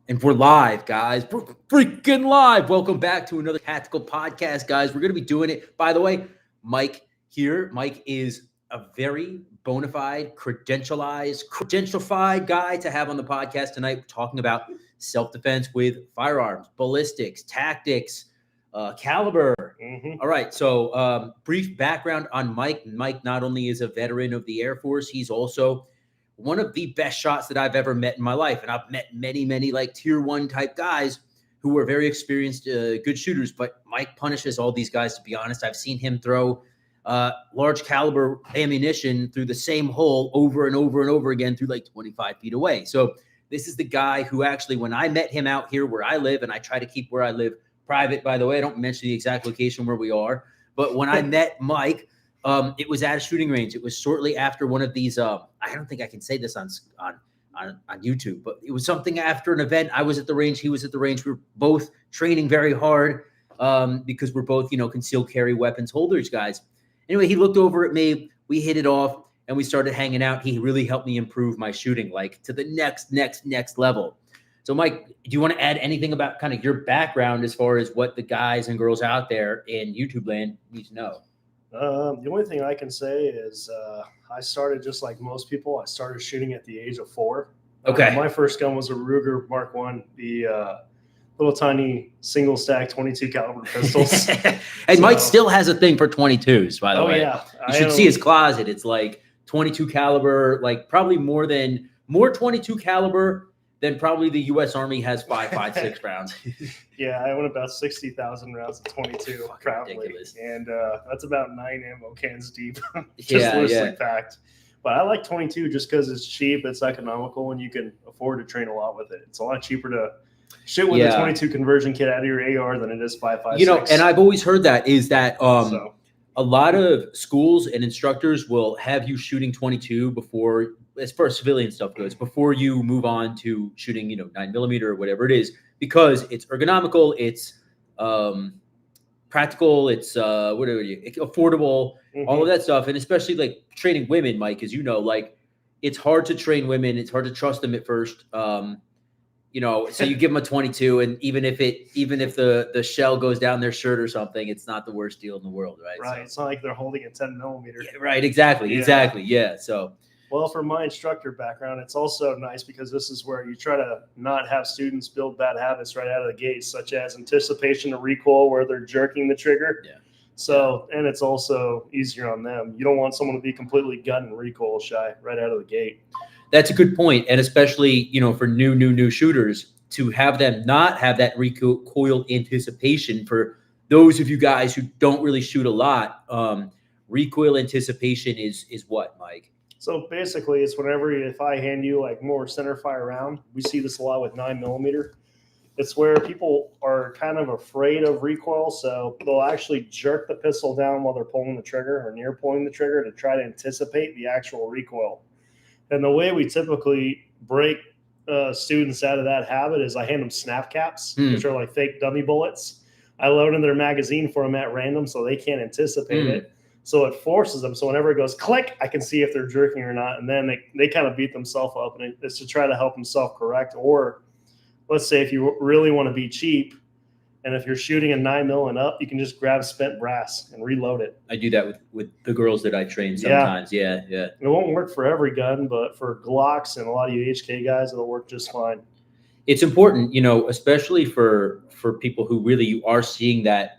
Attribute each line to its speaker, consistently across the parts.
Speaker 1: And we're live, guys. We're freaking live. Welcome back to another tactical podcast, guys. We're going to be doing it. By the way, Mike here. Mike is a very bona fide, credentialified guy to have on the podcast tonight. We're talking about self-defense with firearms, ballistics, tactics, caliber. All right. So, brief background on Mike. Mike not only is a veteran of the Air Force, he's also one of the best shots that I've ever met in my life. And I've met many like tier one type guys who are very experienced, good shooters. But Mike punishes all these guys, to be honest. I've seen him throw large caliber ammunition through the same hole over and over and over again through like 25 feet away. So this is the guy who actually, when I met him out here where I live, and I try to keep where I live private, by the way, I don't mention the exact location where we are. But when I met Mike, it was at a shooting range. It was shortly after one of these. I don't think I can say this on YouTube, but it was something after an event. I was at the range. He was at the range. We were both training very hard because we're both, concealed carry weapons holders guys. Anyway, he looked over at me. We hit it off and we started hanging out. He really helped me improve my shooting, like to the next level. So, Mike, do you want to add anything about kind of your background as far as what the guys and girls out there in YouTube land need to know?
Speaker 2: The only thing I can say is I started just like most people. I started shooting at the age of 4.
Speaker 1: Okay.
Speaker 2: My first gun was a Ruger Mark I, the little tiny single stack 22 caliber pistols.
Speaker 1: And Mike still has a thing for 22s, by the way.
Speaker 2: Yeah.
Speaker 1: You should see his closet. It's like 22 caliber, like probably more 22 caliber than probably the U.S. Army has 5.56 rounds.
Speaker 2: Yeah, I own about 60,000 rounds of 22 proudly, and that's about 9 ammo cans deep, just loosely packed. But I like 22 just because it's cheap, it's economical, and you can afford to train a lot with it. It's a lot cheaper to shoot with a 22 conversion kit out of your AR than it is 5.56.
Speaker 1: And I've always heard that a lot of schools and instructors will have you shooting 22 before, as far as civilian stuff goes, before you move on to shooting, 9mm or whatever it is, because it's ergonomical, it's practical, it's affordable, all of that stuff. And especially like training women, Mike, as you know, like it's hard to train women. It's hard to trust them at first. So you give them a 22, and even if the shell goes down their shirt or something, it's not the worst deal in the world, right?
Speaker 2: Right. So, it's not like they're holding a 10mm.
Speaker 1: Yeah, right. Exactly. Yeah. So,
Speaker 2: well, for my instructor background, it's also nice because this is where you try to not have students build bad habits right out of the gate, such as anticipation of recoil where they're jerking the trigger.
Speaker 1: Yeah.
Speaker 2: So, and it's also easier on them. You don't want someone to be completely gun and recoil shy right out of the gate.
Speaker 1: That's a good point. And especially, for new shooters, to have them not have that recoil anticipation. For those of you guys who don't really shoot a lot, recoil anticipation is what, Mike?
Speaker 2: So basically, it's if I hand you like more center fire round, we see this a lot with 9mm. It's where people are kind of afraid of recoil, so they'll actually jerk the pistol down while they're pulling the trigger or near pulling the trigger to try to anticipate the actual recoil. And the way we typically break students out of that habit is I hand them snap caps, which are like fake dummy bullets. I load in their magazine for them at random so they can't anticipate it. So it forces them. So whenever it goes click, I can see if they're jerking or not. And then they kind of beat themselves up. And it's to try to help them self-correct. Or let's say if you really want to be cheap, and if you're shooting a 9mm and up, you can just grab spent brass and reload it.
Speaker 1: I do that with the girls that I train sometimes. Yeah. It
Speaker 2: won't work for every gun, but for Glocks and a lot of you HK guys, it'll work just fine.
Speaker 1: It's important, especially for people who really are seeing that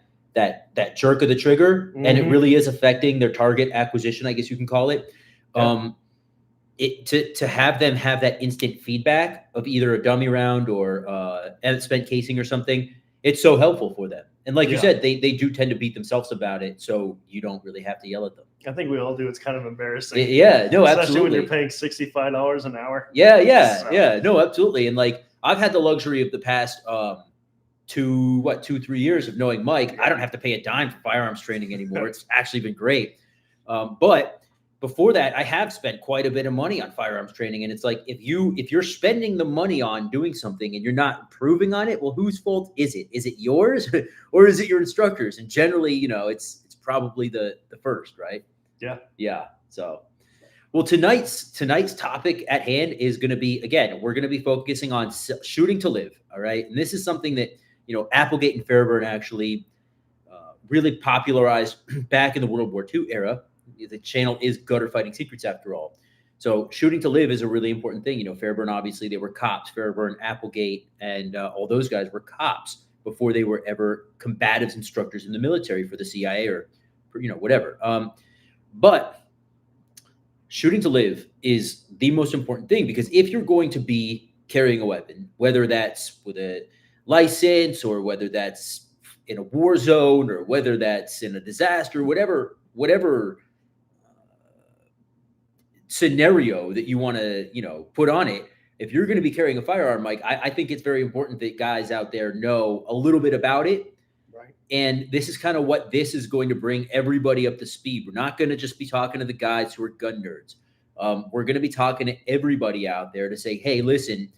Speaker 1: jerk of the trigger, and it really is affecting their target acquisition, I guess you can call it. To have them have that instant feedback of either a dummy round or spent casing or something, it's so helpful for them. And like you said, they do tend to beat themselves about it, so you don't really have to yell at them.
Speaker 2: I think we all do. It's kind of embarrassing.
Speaker 1: Yeah, no,
Speaker 2: especially
Speaker 1: absolutely.
Speaker 2: when you're paying $65 an hour.
Speaker 1: Yeah, no, absolutely. And like I've had the luxury of the past 2-3 years of knowing Mike. I don't have to pay a dime for firearms training anymore. It's actually been great. But before that, I have spent quite a bit of money on firearms training. And it's like, if you're spending the money on doing something and you're not improving on it, well, whose fault is it? Is it yours or is it your instructors? And generally, it's probably the first, right?
Speaker 2: Yeah.
Speaker 1: Yeah. So, Well, tonight's topic at hand is going to be, again, we're going to be focusing on shooting to live. All right, and this is something that Applegate and Fairburn actually really popularized back in the World War II era. The channel is Gutter Fighting Secrets, after all. So shooting to live is a really important thing. Fairburn, obviously, they were cops. Fairburn, Applegate, and all those guys were cops before they were ever combatives instructors in the military for the CIA or whatever. But shooting to live is the most important thing, because if you're going to be carrying a weapon, whether that's with a license or whether that's in a war zone or whether that's in a disaster, whatever scenario that you want to put on it, if you're going to be carrying a firearm, Mike, I think it's very important that guys out there know a little bit about it.
Speaker 2: Right.
Speaker 1: And this is kind of what this is going to bring everybody up to speed. We're not going to just be talking to the guys who are gun nerds. We're going to be talking to everybody out there to say, hey, listen,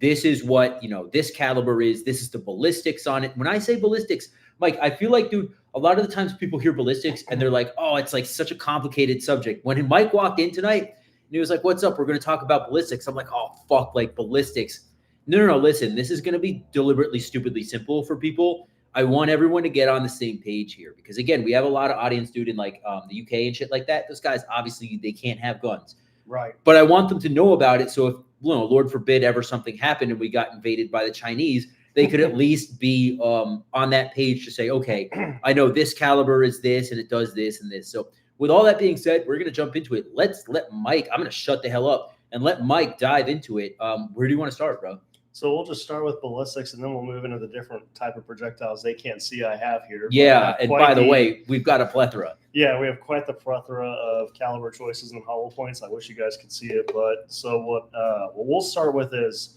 Speaker 1: this is what, this caliber is. This is the ballistics on it. When I say ballistics, Mike, I feel like, dude, a lot of the times people hear ballistics and they're like, oh, it's like such a complicated subject. When Mike walked in tonight and he was like, what's up? We're going to talk about ballistics. I'm like, oh, fuck, like ballistics. No. Listen, this is going to be deliberately, stupidly simple for people. I want everyone to get on the same page here because, again, we have a lot of audience, dude, in like the UK and shit like that. Those guys, obviously, they can't have guns.
Speaker 2: Right.
Speaker 1: But I want them to know about it. So if, Lord forbid, ever something happened and we got invaded by the Chinese, they could at least be on that page to say, okay, I know this caliber is this and it does this and this. So with all that being said, we're going to jump into it. Let's let Mike, I'm going to shut the hell up and let Mike dive into it. Where do you want to start, bro?
Speaker 2: So we'll just start with ballistics, and then we'll move into the different type of projectiles they can't see I have here.
Speaker 1: Yeah, and by the way, we've got a plethora.
Speaker 2: Yeah, we have quite the plethora of caliber choices and hollow points. I wish you guys could see it, but so what we'll start with is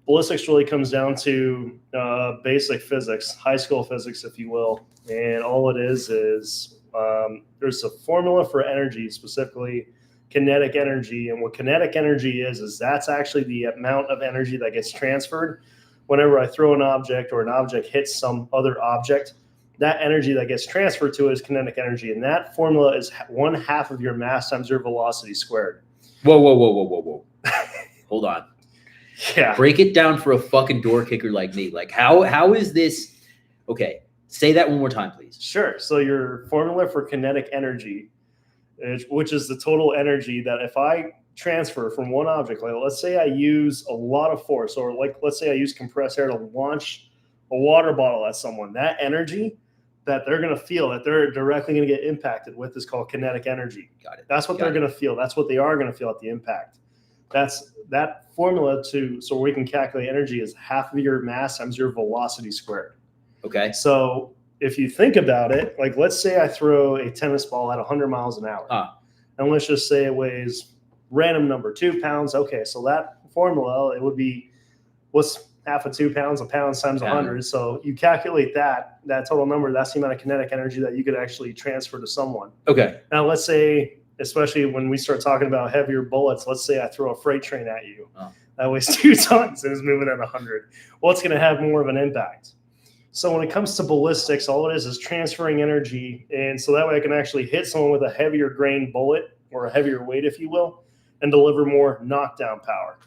Speaker 2: ballistics really comes down to basic physics, high school physics, if you will, and all it is there's a formula for energy, specifically kinetic energy. And what kinetic energy is that's actually the amount of energy that gets transferred whenever I throw an object or an object hits some other object. That energy that gets transferred to it is kinetic energy. And that formula is 1/2 of your mass times your velocity squared.
Speaker 1: Whoa. Hold on.
Speaker 2: Yeah.
Speaker 1: Break it down for a fucking door kicker like me. Like, how is this? Okay. Say that one more time, please.
Speaker 2: Sure. So your formula for kinetic energy, which is the total energy that if I transfer from one object, like let's say I use a lot of force, or like let's say I use compressed air to launch a water bottle at someone, that energy that they're going to feel, that they're directly going to get impacted with, is called kinetic energy.
Speaker 1: Got it.
Speaker 2: That's what they're going to feel. That's what they are going to feel at the impact. That's that formula so we can calculate energy is 1/2 of your mass times your velocity squared.
Speaker 1: Okay.
Speaker 2: So if you think about it, like let's say I throw a tennis ball at 100 miles an hour, and let's just say it weighs random number 2 pounds. Okay, so that formula, it would be what's 1/2 of 2 pounds, a pound times 100. So you calculate that total number. That's the amount of kinetic energy that you could actually transfer to someone.
Speaker 1: Okay.
Speaker 2: Now let's say, especially when we start talking about heavier bullets, let's say I throw a freight train at you that weighs 2 tons and is moving at 100. Well, it's going to have more of an impact. So when it comes to ballistics, all it is transferring energy. And so that way I can actually hit someone with a heavier grain bullet or a heavier weight, if you will, and deliver more knockdown power.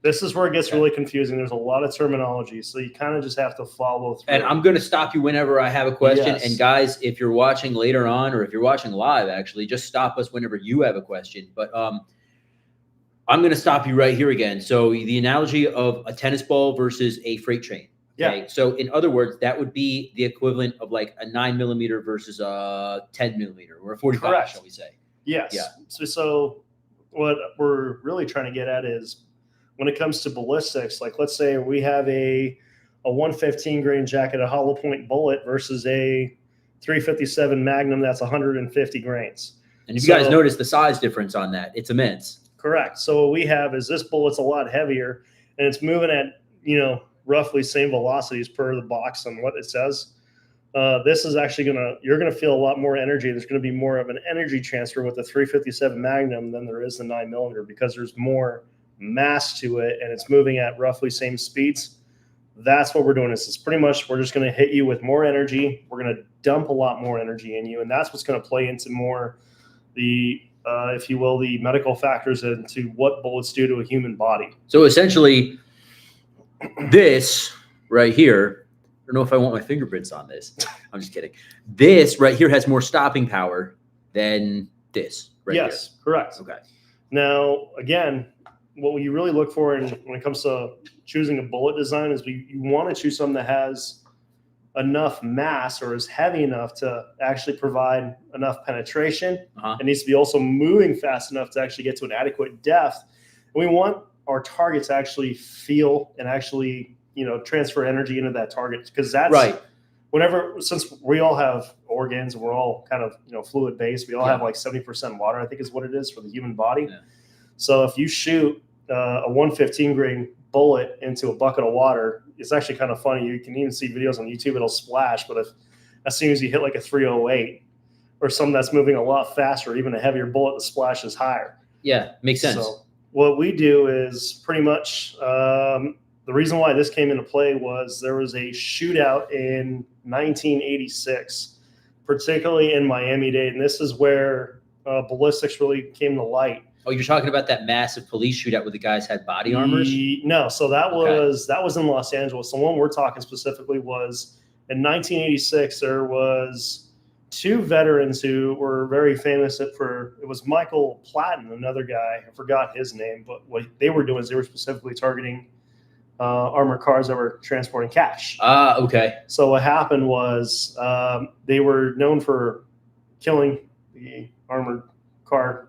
Speaker 2: This is where it gets really confusing. There's a lot of terminology, so you kind of just have to follow through.
Speaker 1: And I'm going to stop you whenever I have a question.
Speaker 2: Yes.
Speaker 1: And guys, if you're watching later on, or if you're watching live, actually, just stop us whenever you have a question. But I'm going to stop you right here again. So the analogy of a tennis ball versus a freight train. Okay?
Speaker 2: Yeah.
Speaker 1: So in other words, that would be the equivalent of like a 9mm versus a 10mm or a 45,
Speaker 2: Correct.
Speaker 1: Shall we say?
Speaker 2: Yes.
Speaker 1: Yeah.
Speaker 2: So what we're really trying to get at is when it comes to ballistics, like let's say we have a 115 grain jacket, a hollow point bullet versus a 357 Magnum that's 150 grains.
Speaker 1: And if you guys notice the size difference on that, it's immense.
Speaker 2: Correct. So what we have is this bullet's a lot heavier and it's moving at, roughly same velocities per the box and what it says. This is actually you're going to feel a lot more energy. There's going to be more of an energy transfer with the 357 Magnum than there is the 9mm because there's more mass to it and it's moving at roughly same speeds. That's what we're doing. It's pretty much, we're just going to hit you with more energy. We're going to dump a lot more energy in you. And that's what's going to play into more the if you will, the medical factors into what bullets do to a human body.
Speaker 1: So essentially, this right here, I don't know if I want my fingerprints on this. I'm just kidding. This right here has more stopping power than this right here.
Speaker 2: Yes, correct.
Speaker 1: Okay.
Speaker 2: Now, again, what you really look for when it comes to choosing a bullet design is you want to choose something that has enough mass or is heavy enough to actually provide enough penetration. It needs to be also moving fast enough to actually get to an adequate depth. And we want our target to actually feel and actually, transfer energy into that target, because that's
Speaker 1: right.
Speaker 2: Since we all have organs, we're all kind of, fluid based. We all have like 70% water, I think is what it is for the human body.
Speaker 1: Yeah.
Speaker 2: So if you shoot a 115 grain bullet into a bucket of water, it's actually kind of funny. You can even see videos on YouTube, it'll splash, but as soon as you hit like a 308 or something that's moving a lot faster, even a heavier bullet, the splash is higher.
Speaker 1: Yeah, makes sense.
Speaker 2: So what we do is pretty much the reason why this came into play was there was a shootout in 1986, particularly in Miami-Dade, and this is where ballistics really came to light.
Speaker 1: Oh, you're talking about that massive police shootout where the guys had body armors?
Speaker 2: No, so that was in Los Angeles. The one we're talking specifically was in 1986. There was two veterans who were very famous it was Michael Platt and another guy. I forgot his name, but what they were doing is they were specifically targeting armored cars that were transporting cash.
Speaker 1: Okay.
Speaker 2: So what happened was they were known for killing the armored car.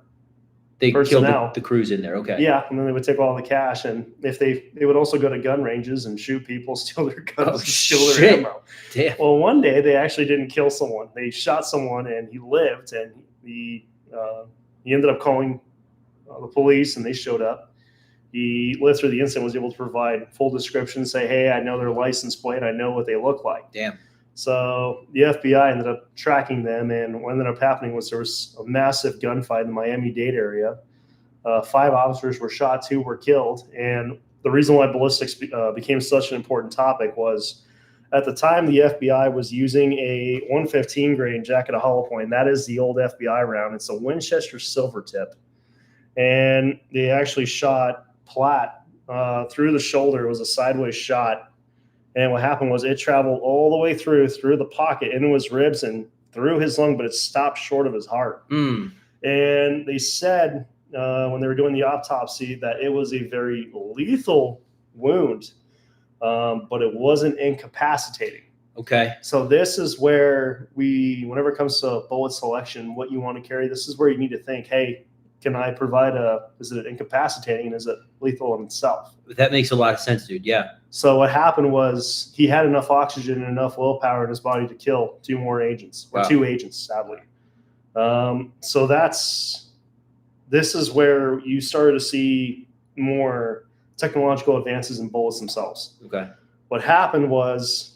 Speaker 1: They
Speaker 2: personnel.
Speaker 1: killed the crews in there. Okay.
Speaker 2: Yeah, and then they would take all the cash, and if they would also go to gun ranges and shoot people, steal their guns, steal their ammo.
Speaker 1: Damn.
Speaker 2: Well, one day they actually didn't kill someone; they shot someone, and he lived. And he ended up calling the police, and they showed up. He lived through the incident, was able to provide full description, say, "Hey, I know their license plate, I know what they look like."
Speaker 1: Damn.
Speaker 2: So the FBI ended up tracking them, and what ended up happening was there was a massive gunfight in the Miami-Dade area. 5 officers were shot, 2 were killed, and the reason why ballistics became such an important topic was at the time the FBI was using a 115 grain jacket of hollow point. That is the old FBI round. It's a Winchester silver tip, and they actually shot Platt through the shoulder. It was a sideways shot. And what happened was it traveled all the way through the pocket into his ribs and through his lung, but it stopped short of his heart. And they said when they were doing the autopsy that it was a very lethal wound, but it wasn't incapacitating.
Speaker 1: Okay.
Speaker 2: So this is where whenever it comes to bullet selection, what you want to carry, this is where you need to think, hey, can I provide is it incapacitating and is it lethal in itself?
Speaker 1: That makes a lot of sense, dude. Yeah.
Speaker 2: So what happened was he had enough oxygen and enough willpower in his body to kill 2 more agents, or 2 agents, sadly. So this is where you started to see more technological advances in bullets themselves.
Speaker 1: Okay.
Speaker 2: What happened was,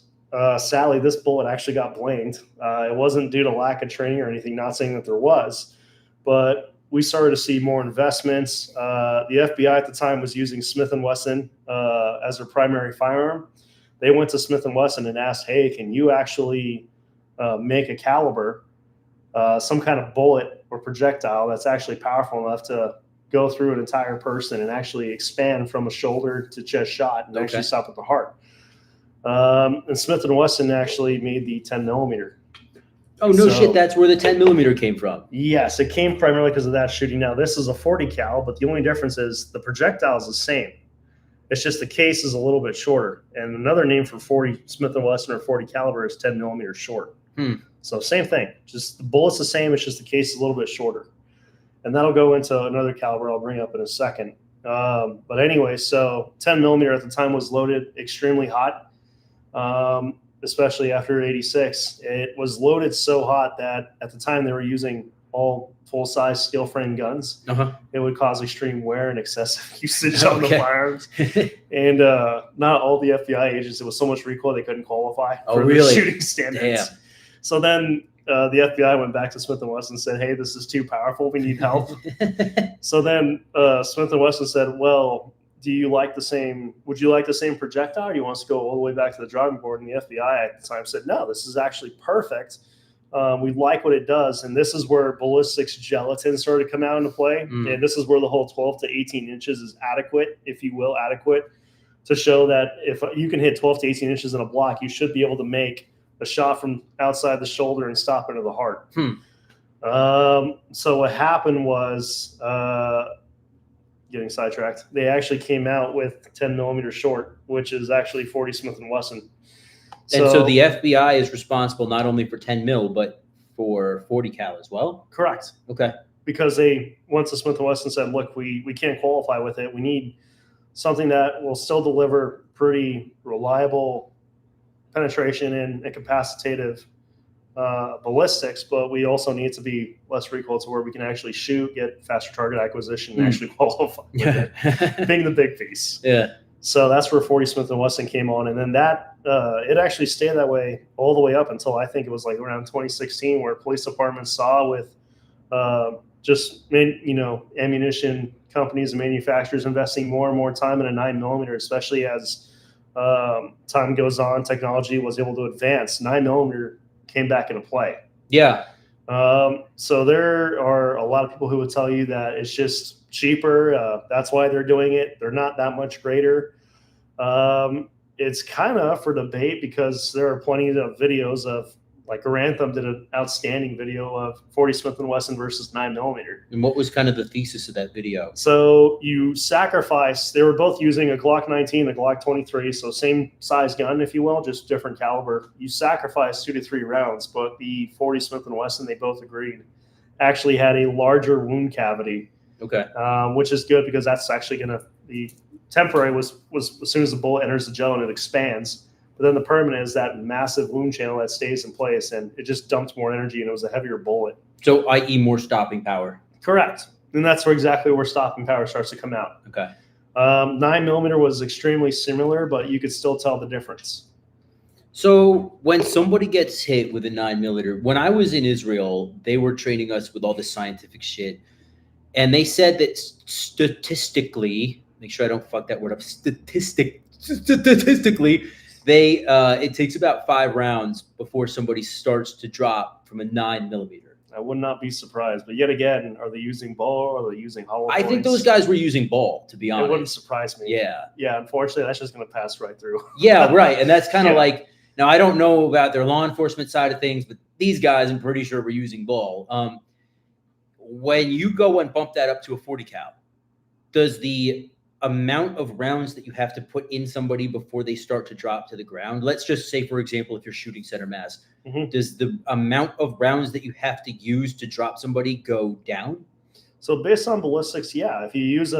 Speaker 2: sadly, this bullet actually got blamed. It wasn't due to lack of training or anything, not saying that there was, but we started to see more investments. The FBI at the time was using Smith & Wesson as their primary firearm. They went to Smith & Wesson and asked, hey, can you actually make a caliber, some kind of bullet or projectile that's actually powerful enough to go through an entire person and actually expand from a shoulder to chest shot and actually stop at the heart. And Smith & Wesson actually made the 10 millimeter.
Speaker 1: Oh, no shit. That's where the 10 millimeter came from.
Speaker 2: Yes, it came primarily because of that shooting. Now, this is a 40 cal, but the only difference is the projectile is the same. It's just the case is a little bit shorter. And another name for 40 Smith & Wesson or 40 caliber is 10 millimeters short. So same thing. Just the bullet's the same. It's just the case is a little bit shorter. And that'll go into another caliber I'll bring up in a second. But anyway, so 10 millimeter at the time was loaded extremely hot. Especially after 86, it was loaded so hot that at the time they were using all full-size steel frame guns. It would cause extreme wear and excessive usage on the firearms. And not all the FBI agents, it was so much recoil they couldn't qualify for the shooting standards.
Speaker 1: Damn.
Speaker 2: So then the FBI went back to Smith & Wesson and said, hey, this is too powerful. We need help. So then Smith & Wesson said, well, would you like the same projectile, or do you want us to go all the way back to the drawing board? And the FBI at the time said, no, this is actually perfect We like what it does, and this is where ballistics gelatin started to come out into play. And this is where the whole 12 to 18 inches is adequate, if you will, to show that if you can hit 12 to 18 inches in a block, you should be able to make a shot from outside the shoulder and stop into the heart. So what happened was, getting sidetracked, they actually came out with 10 millimeter short, which is actually 40 Smith & Wesson.
Speaker 1: And so the FBI is responsible not only for 10 mil, but for 40 cal as well?
Speaker 2: Correct.
Speaker 1: Okay.
Speaker 2: Because once the Smith & Wesson said, look, we can't qualify with it. We need something that will still deliver pretty reliable penetration and capacitative ballistics, but we also need to be less recoil to where we can actually shoot, get faster target acquisition, and actually qualify with it, being the big piece.
Speaker 1: Yeah.
Speaker 2: So that's where 40 Smith & Wesson came on. And then that, it actually stayed that way all the way up until I think it was like around 2016, where police departments saw with ammunition companies and manufacturers investing more and more time in a 9 millimeter, especially as time goes on, technology was able to advance. 9 millimeter came back into play.
Speaker 1: Yeah.
Speaker 2: So there are a lot of people who would tell you that it's just cheaper. That's why they're doing it. They're not that much greater. It's kind of up for debate because there are plenty of videos of, like, Garanthem did an outstanding video of 40 Smith & Wesson versus 9 millimeter.
Speaker 1: And what was kind of the thesis of that video?
Speaker 2: So you sacrifice, they were both using a Glock 19, a Glock 23, so same size gun, if you will, just different caliber. You sacrifice 2 to 3 rounds, but the 40 Smith & Wesson, they both agreed, actually had a larger wound cavity.
Speaker 1: Okay.
Speaker 2: Which is good because that's actually going to, the temporary was as soon as the bullet enters the gel and it expands. But then the permanent is that massive wound channel that stays in place, and it just dumped more energy, and it was a heavier bullet.
Speaker 1: So, i.e., more stopping power.
Speaker 2: Correct. And that's where stopping power starts to come out.
Speaker 1: Okay.
Speaker 2: 9 millimeter was extremely similar, but you could still tell the difference.
Speaker 1: So when somebody gets hit with a 9 millimeter, when I was in Israel, they were training us with all this scientific shit. And they said that statistically, make sure I don't fuck that word up, statistically, it takes about 5 rounds before somebody starts to drop from a 9 millimeter.
Speaker 2: I would not be surprised. But yet again, are they using ball or are they using hollow points?
Speaker 1: I think those guys were using ball, to be honest.
Speaker 2: It wouldn't surprise me.
Speaker 1: Yeah.
Speaker 2: Yeah, unfortunately, that's just going to pass right through.
Speaker 1: Yeah, right. And that's kind of like, now I don't know about their law enforcement side of things, but these guys, I'm pretty sure, were using ball. When you go and bump that up to a 40 cal, does the amount of rounds that you have to put in somebody before they start to drop to the ground, let's just say, for example, if you're shooting center mass, does the amount of rounds that you have to use to drop somebody go down?
Speaker 2: So based on ballistics, yeah. If you use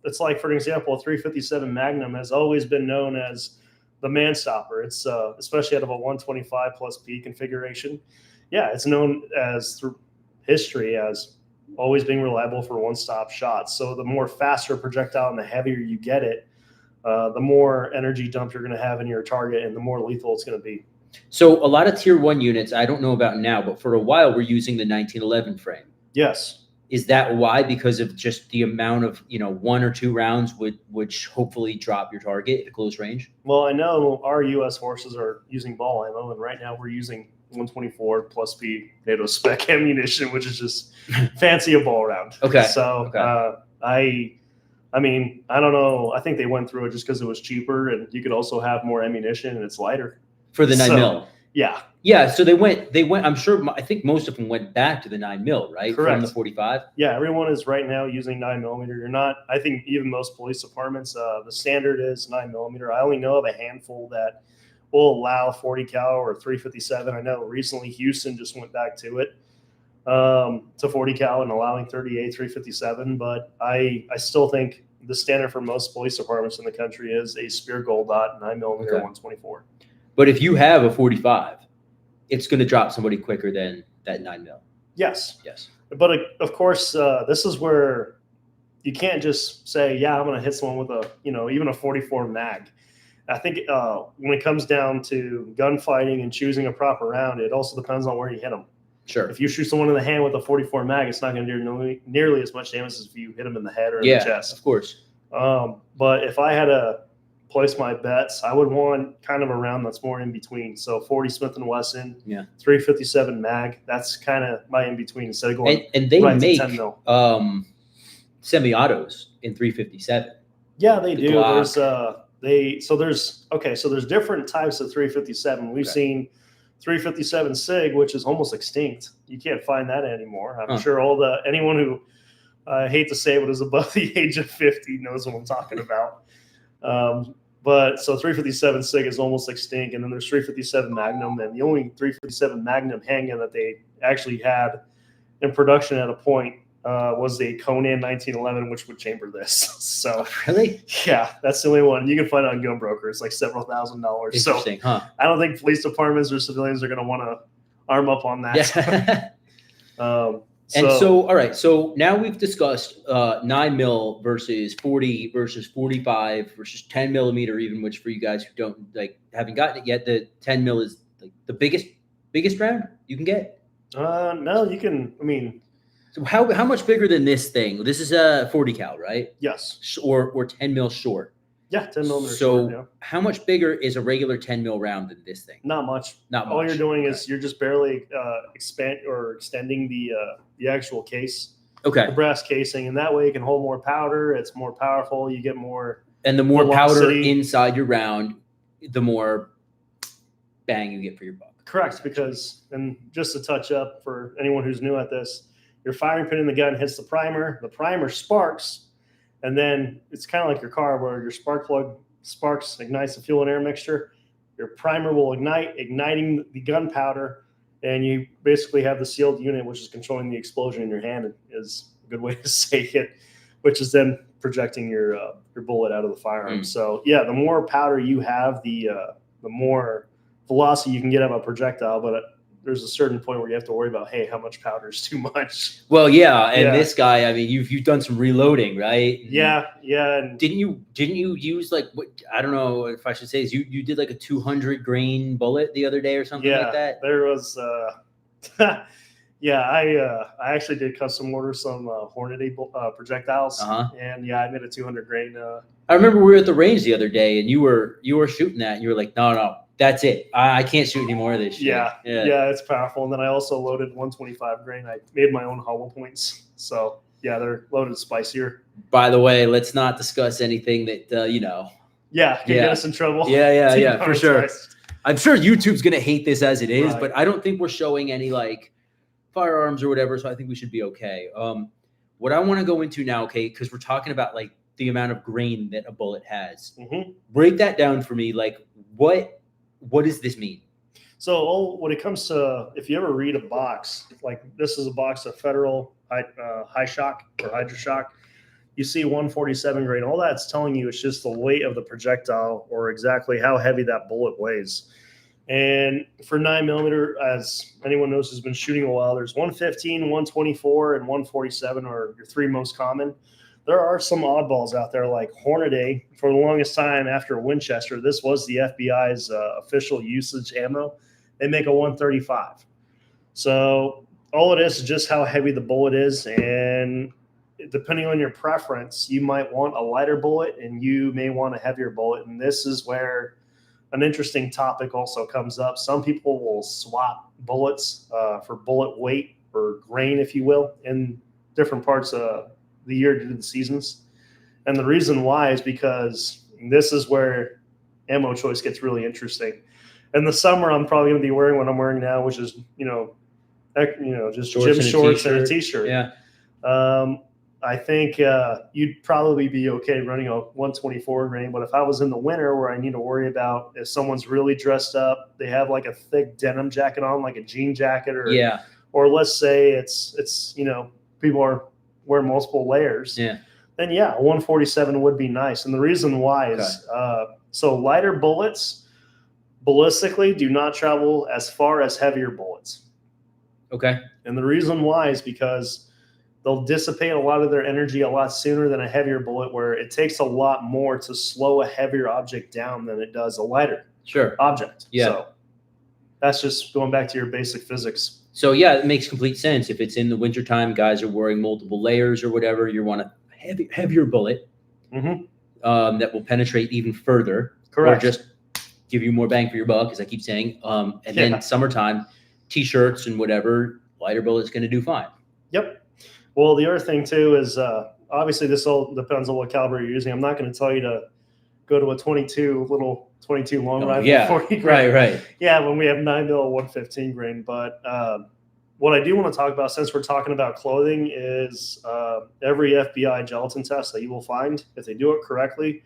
Speaker 2: it's like, for example, a 357 Magnum has always been known as the man stopper. It's especially out of a 125 plus P configuration. Yeah, it's known as through history as always being reliable for one-stop shots. So the more faster projectile and the heavier you get it, the more energy dump you're going to have in your target and the more lethal it's going to be.
Speaker 1: So a lot of tier 1 units, I don't know about now, but for a while we're using the 1911 frame.
Speaker 2: Yes.
Speaker 1: Is that why? Because of just the amount of, 1 or 2 rounds would hopefully drop your target at close range?
Speaker 2: Well, I know our U.S. forces are using ball ammo, and right now we're using 124 plus P NATO spec ammunition, which is just fancy a ball round.
Speaker 1: Okay.
Speaker 2: So I mean, I don't know. I think they went through it just because it was cheaper, and you could also have more ammunition, and it's lighter.
Speaker 1: For the 9 mil.
Speaker 2: Yeah.
Speaker 1: Yeah. So they went, I think most of them went back to the 9 mil, right?
Speaker 2: Correct.
Speaker 1: From the 45.
Speaker 2: Yeah. Everyone is right now using 9 millimeter. You're not, I think even most police departments, the standard is 9 millimeter. I only know of a handful that will allow 40 cal or 357. I know recently Houston just went back to it, to 40 cal and allowing 38, 357. But I still think the standard for most police departments in the country is a Spear Gold Dot 9 millimeter 124.
Speaker 1: But if you have a 45, it's going to drop somebody quicker than that 9 mil.
Speaker 2: Yes.
Speaker 1: Yes.
Speaker 2: But of course, this is where you can't just say, yeah, I'm going to hit someone with a, even a 44 mag. I think when it comes down to gunfighting and choosing a proper round, it also depends on where you hit them.
Speaker 1: Sure.
Speaker 2: If you shoot someone in the hand with a 44 mag, it's not going to do nearly as much damage as if you hit them in the head or in the chest.
Speaker 1: Of course.
Speaker 2: But if I had a place my bets, I would want kind of a round that's more in between. So 40 Smith & Wesson,
Speaker 1: Yeah.
Speaker 2: 357 mag. That's kind of my in between instead of going
Speaker 1: and they
Speaker 2: right to
Speaker 1: make
Speaker 2: 10 mil.
Speaker 1: Semi-autos in 357.
Speaker 2: Yeah, they do.
Speaker 1: Glock.
Speaker 2: There's different types of 357. We've seen 357 SIG, which is almost extinct. You can't find that anymore. I'm sure anyone who I hate to say it, but is above the age of 50 knows what I'm talking about. But so 357 SIG is almost extinct, and then there's 357 Magnum, and the only 357 Magnum handgun that they actually had in production at a point was the Conan 1911, which would chamber this. So
Speaker 1: really,
Speaker 2: yeah, that's the only one you can find on Gun Broker. It's like several $1,000s.
Speaker 1: Interesting,
Speaker 2: so I don't think police departments or civilians are going to want to arm up on that.
Speaker 1: Yeah. All right. So now we've discussed 9 mil versus 40 versus 45 versus 10 millimeter, even, which for you guys who don't haven't gotten it yet, the 10 mil is like the biggest round you can get.
Speaker 2: No, you can. I mean,
Speaker 1: so how much bigger than this thing? This is a 40 cal, right?
Speaker 2: Yes.
Speaker 1: Or 10 mil short.
Speaker 2: Yeah, 10 millimeter.
Speaker 1: So
Speaker 2: short, yeah.
Speaker 1: How much bigger is a regular 10 mil round than this thing?
Speaker 2: Not much.
Speaker 1: Not much.
Speaker 2: All you're doing is you're just barely extending the actual case.
Speaker 1: Okay.
Speaker 2: The brass casing, and that way you can hold more powder. It's more powerful. You get more.
Speaker 1: And the more
Speaker 2: velocity.
Speaker 1: powder inside your round, the more bang you get for your buck.
Speaker 2: Correct, because, and just to touch up for anyone who's new at this, your firing pin in the gun hits the primer sparks, and then it's kind of like your car where your spark plug sparks, ignites the fuel and air mixture. Your primer will igniting the gunpowder, and you basically have the sealed unit, which is controlling the explosion in your hand, is a good way to say it, which is then projecting your bullet out of the firearm. So yeah, the more powder you have, the more velocity you can get out of a projectile, but there's a certain point where you have to worry about, hey, how much powder is too much?
Speaker 1: Well, yeah, and this guy, I mean, you've done some reloading, right?
Speaker 2: Yeah. And
Speaker 1: didn't you use what I don't know if I should say is you did like a 200 grain bullet the other day or something like that?
Speaker 2: There was yeah, I actually did custom order some Hornady projectiles, and I made a 200 grain.
Speaker 1: I remember we were at the range the other day, and you were shooting that, and you were like, no, that's it. I can't shoot any more of this shit.
Speaker 2: Yeah, it's powerful. And then I also loaded 125 grain. I made my own hollow points, so yeah, they're loaded spicier.
Speaker 1: By the way, let's not discuss anything that
Speaker 2: can get us in trouble.
Speaker 1: Yeah, for sure. I'm sure YouTube's gonna hate this as it is, but I don't think we're showing any firearms or whatever, so I think we should be okay. What I want to go into now, okay, because we're talking about the amount of grain that a bullet has. Break that down for me. What does this mean?
Speaker 2: So when it comes to, if you ever read a box, this is a box of Federal high shock or Hydroshock, you see 147 grain. All that's telling you is just the weight of the projectile or exactly how heavy that bullet weighs. And for 9 millimeter, as anyone knows who's been shooting a while, there's 115, 124, and 147 are your three most common. There are some oddballs out there like Hornady. For the longest time after Winchester, this was the FBI's official usage ammo. They make a 135. So all it is just how heavy the bullet is. And depending on your preference, you might want a lighter bullet and you may want a heavier bullet. And this is where an interesting topic also comes up. Some people will swap bullets for bullet weight or grain, if you will, in different parts of the year due to the seasons. And the reason why is because this is where ammo choice gets really interesting. In the summer, I'm probably going to be wearing what I'm wearing now, which is, just gym shorts and a t-shirt.
Speaker 1: Yeah.
Speaker 2: I think you'd probably be okay running a 124 grain. But if I was in the winter where I need to worry about if someone's really dressed up, they have a thick denim jacket on, like a jean jacket, or let's say it's people are wear multiple layers.
Speaker 1: Yeah.
Speaker 2: Then a 147 would be nice. And the reason why is so lighter bullets ballistically do not travel as far as heavier bullets.
Speaker 1: Okay.
Speaker 2: And the reason why is because they'll dissipate a lot of their energy a lot sooner than a heavier bullet, where it takes a lot more to slow a heavier object down than it does a lighter object. Yeah. So that's just going back to your basic physics.
Speaker 1: So it makes complete sense. If it's in the wintertime, guys are wearing multiple layers or whatever, you want a heavier bullet. that will penetrate even further.
Speaker 2: Correct.
Speaker 1: Or just give you more bang for your buck, as I keep saying. And then summertime, T-shirts and whatever, lighter bullet's going to do fine.
Speaker 2: Yep. Well, the other thing too is obviously this all depends on what caliber you're using. I'm not going to tell you to go to a 22 long rifle.
Speaker 1: Yeah,
Speaker 2: 40 grain.
Speaker 1: right.
Speaker 2: Yeah, when we have 9mm 115 grain. But what I do want to talk about, since we're talking about clothing, is every FBI gelatin test that you will find, if they do it correctly.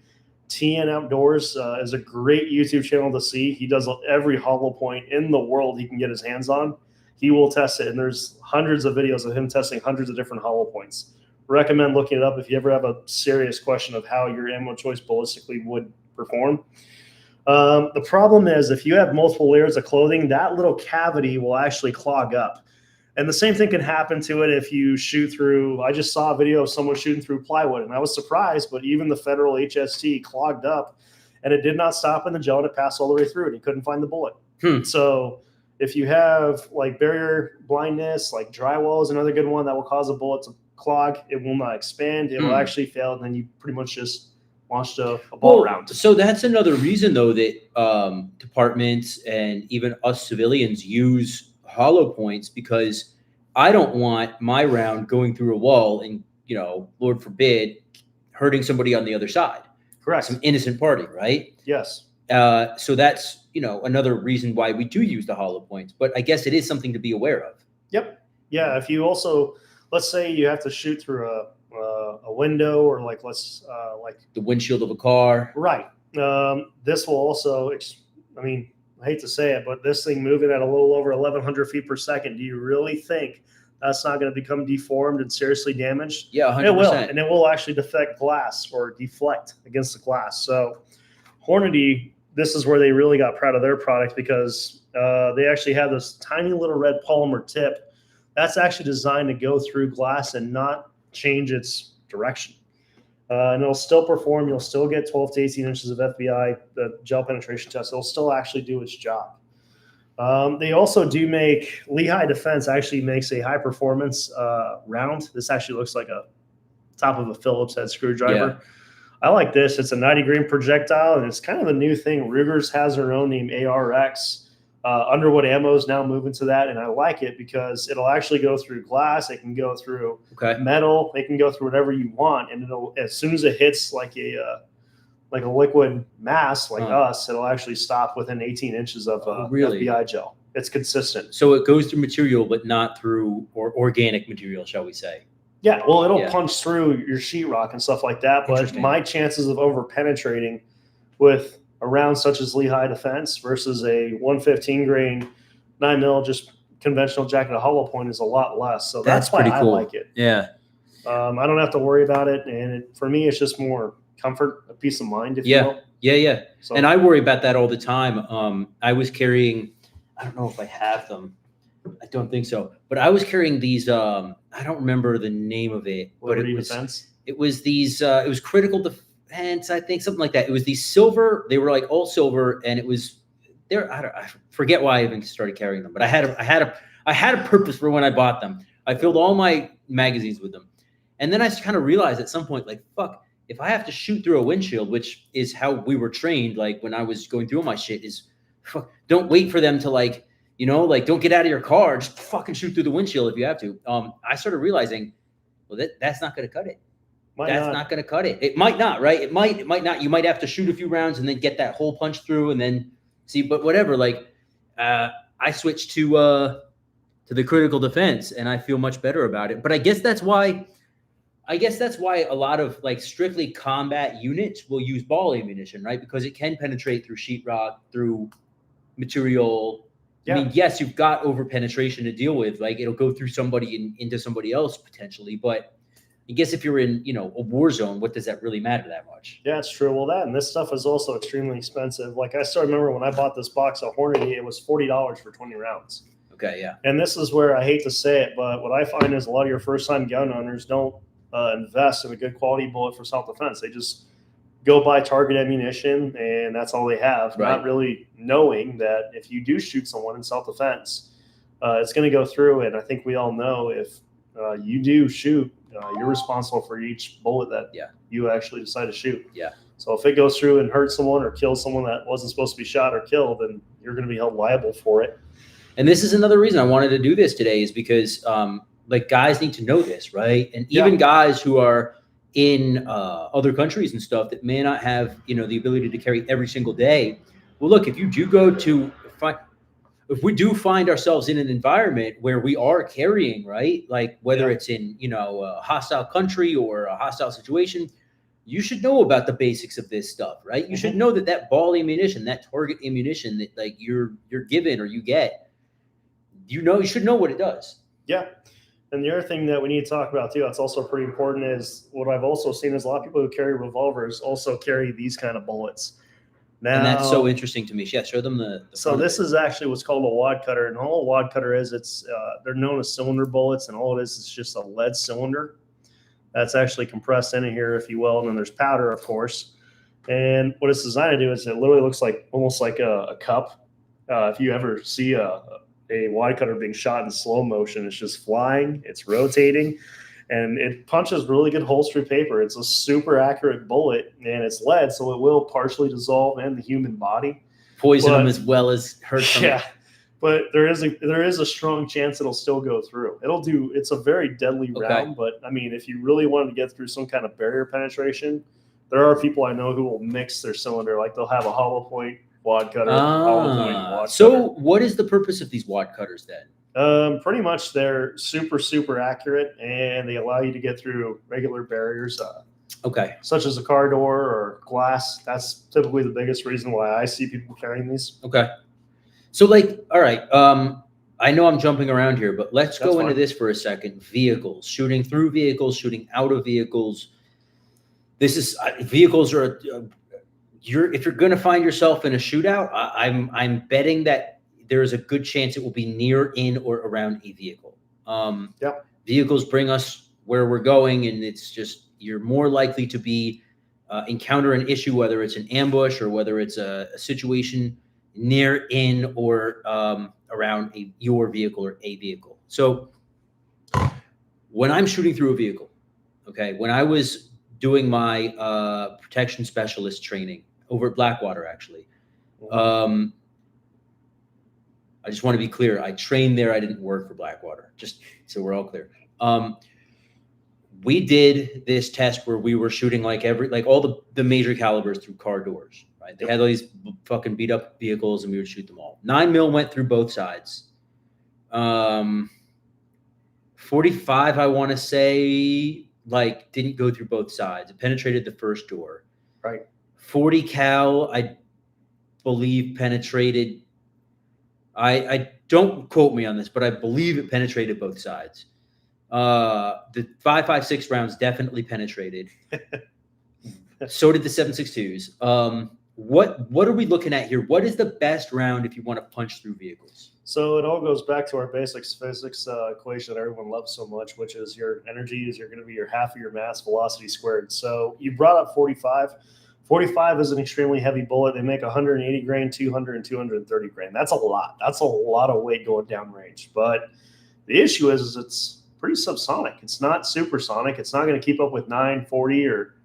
Speaker 2: TN Outdoors is a great YouTube channel to see. He does every hollow point in the world he can get his hands on. He will test it, and there's hundreds of videos of him testing hundreds of different hollow points. Recommend looking it up if you ever have a serious question of how your ammo choice ballistically would perform. The problem is if you have multiple layers of clothing, that little cavity will actually clog up. And the same thing can happen to it if you shoot through. I just saw a video of someone shooting through plywood, and I was surprised, but even the federal HST clogged up, and it did not stop in the gel, and it passed all the way through, and he couldn't find the bullet. So if you have like barrier blindness, like drywall is another good one that will cause a bullet to clog. It will not expand. It will actually fail, and then you pretty much just launched a ball round.
Speaker 1: So that's another reason, though, that departments and even us civilians use hollow points, because I don't want my round going through a wall and, Lord forbid, hurting somebody on the other side.
Speaker 2: Correct.
Speaker 1: Some innocent party, right?
Speaker 2: Yes.
Speaker 1: So that's, another reason why we do use the hollow points. But I guess it is something to be aware of.
Speaker 2: Yep. Yeah. If you also, let's say you have to shoot through a window, or like
Speaker 1: the windshield of a car.
Speaker 2: Right. This will also, I hate to say it, but this thing moving at a little over 1,100 feet per second, do you really think that's not going to become deformed and seriously damaged?
Speaker 1: Yeah, 100%.
Speaker 2: It will, and it will actually deflect glass or deflect against the glass. So Hornady, this is where they really got proud of their product, because they actually have this tiny little red polymer tip that's actually designed to go through glass and not change its direction. And it'll still perform. You'll still get 12 to 18 inches of FBI, the gel penetration test. It'll still actually do its job. They also do make, Lehigh Defense actually makes a high performance round. This actually looks like a top of a Phillips head screwdriver. Yeah. I like this. It's a 90 grain projectile, and it's kind of a new thing. Ruger's has their own named ARX. Underwood Ammo is now moving to that, and I like it because it'll actually go through glass. It can go through metal. It can go through whatever you want, and it'll, as soon as it hits like a liquid mass like us, it'll actually stop within 18 inches of FBI gel. It's consistent.
Speaker 1: So it goes through material, but not through organic material, shall we say?
Speaker 2: Yeah, well, it'll punch through your sheetrock and stuff like that, but my chances of over penetrating with a round such as Lehigh Defense versus a 115 grain 9mm just conventional jacket hollow point is a lot less. So that's why I like it.
Speaker 1: Yeah.
Speaker 2: I don't have to worry about it. And for me, it's just more comfort, a peace of mind, if you will.
Speaker 1: Yeah. So, and I worry about that all the time. I was carrying, I don't know if I have them. I don't think so. But I was carrying these, I don't remember the name of it.
Speaker 2: Liberty
Speaker 1: but
Speaker 2: Defense?
Speaker 1: It was these, it was Critical Defense, I think, something like that. It was these silver, they were like all silver, and it was there. I forget why I even started carrying them, but I had a purpose for when I bought them. I filled all my magazines with them. And then I kind of realized at some point, like, fuck, if I have to shoot through a windshield, which is how we were trained, like when I was going through all my shit, is fuck, don't wait for them to like, don't get out of your car, just fucking shoot through the windshield if you have to. I started realizing, well, that's not going to cut it. That's not going to cut it. It might not, right? It might not. You might have to shoot a few rounds and then get that hole punched through and then see. But whatever. Like, I switched to the Critical Defense, and I feel much better about it. But I guess that's why a lot of like strictly combat units will use ball ammunition, right? Because it can penetrate through sheetrock, through material. Yeah. I mean, yes, you've got over penetration to deal with. Like, it'll go through somebody and into somebody else potentially, but I guess if you're in, a war zone, what does that really matter that much?
Speaker 2: Yeah, it's true. Well, and this stuff is also extremely expensive. Like, I still remember when I bought this box of Hornady, it was $40 for 20 rounds.
Speaker 1: Okay, yeah.
Speaker 2: And this is where I hate to say it, but what I find is a lot of your first-time gun owners don't invest in a good quality bullet for self-defense. They just go buy target ammunition, and that's all they have, right. Not really knowing that if you do shoot someone in self-defense, it's going to go through. And I think we all know if you do shoot you're responsible for each bullet that you actually decide to shoot.
Speaker 1: Yeah.
Speaker 2: So if it goes through and hurts someone or kills someone that wasn't supposed to be shot or killed, then you're going to be held liable for it.
Speaker 1: And this is another reason I wanted to do this today, is because like guys need to know this, right? And even guys who are in other countries and stuff that may not have, you know, the ability to carry every single day. Well, look, if you do go to if we do find ourselves in an environment where we are carrying, right, like whether it's in, you know, a hostile country or a hostile situation, you should know about the basics of this stuff, right? You should know that ball ammunition, that target ammunition that like you're given or you get, you should know what it does.
Speaker 2: Yeah. And the other thing that we need to talk about too, that's also pretty important, is what I've also seen is a lot of people who carry revolvers also carry these kind of bullets. Now,
Speaker 1: and that's so interesting to me. Yeah, show them the
Speaker 2: so this is actually what's called a wad cutter, and all a wad cutter is, they're known as cylinder bullets, and all it is just a lead cylinder that's actually compressed into here, if you will, and then there's powder, of course. And what it's designed to do is it literally looks like almost like a cup. If you ever see a wad cutter being shot in slow motion, it's just flying, it's rotating, and it punches really good holes through paper. It's a super accurate bullet, and it's lead, so it will partially dissolve in the human body,
Speaker 1: poison them as well as hurt them.
Speaker 2: Yeah, but there is a strong chance it'll still go through. It's a very deadly round, but I mean, if you really wanted to get through some kind of barrier penetration, there are people I know who will mix their cylinder, like they'll have a hollow point wad cutter.
Speaker 1: So what is the purpose of these wad cutters then?
Speaker 2: Pretty much they're super, super accurate, and they allow you to get through regular barriers, such as a car door or glass. That's typically the biggest reason why I see people carrying these.
Speaker 1: Okay. So like, all right, I know I'm jumping around here, but let's go into this for a second. Vehicles, shooting through vehicles, shooting out of vehicles. This is vehicles are if you're going to find yourself in a shootout, I'm betting that there is a good chance it will be near, in, or around a vehicle. Vehicles bring us where we're going, and it's just you're more likely to be encounter an issue, whether it's an ambush or whether it's a situation near, in, or around your vehicle or a vehicle. So when I'm shooting through a vehicle, okay, when I was doing my protection specialist training over at Blackwater, actually, I just want to be clear. I trained there. I didn't work for Blackwater, just so we're all clear. We did this test where we were shooting like all the major calibers through car doors, right? They had all these fucking beat up vehicles, and we would shoot them all. 9mm went through both sides. 45, I want to say, like, didn't go through both sides. It penetrated the first door.
Speaker 2: Right.
Speaker 1: 40 cal, I believe, penetrated. I don't quote me on this, but I believe it penetrated both sides. The 5.56 rounds definitely penetrated. So did the 7.62s. What are we looking at here? What is the best round if you want to punch through vehicles?
Speaker 2: So it all goes back to our basic physics equation that everyone loves so much, which is your energy is going to be your half of your mass velocity squared. So you brought up 45. 45 is an extremely heavy bullet. They make 180 grain, 200, and 230 grain. That's a lot. That's a lot of weight going downrange. But the issue is it's pretty subsonic. It's not supersonic. It's not going to keep up with 940 or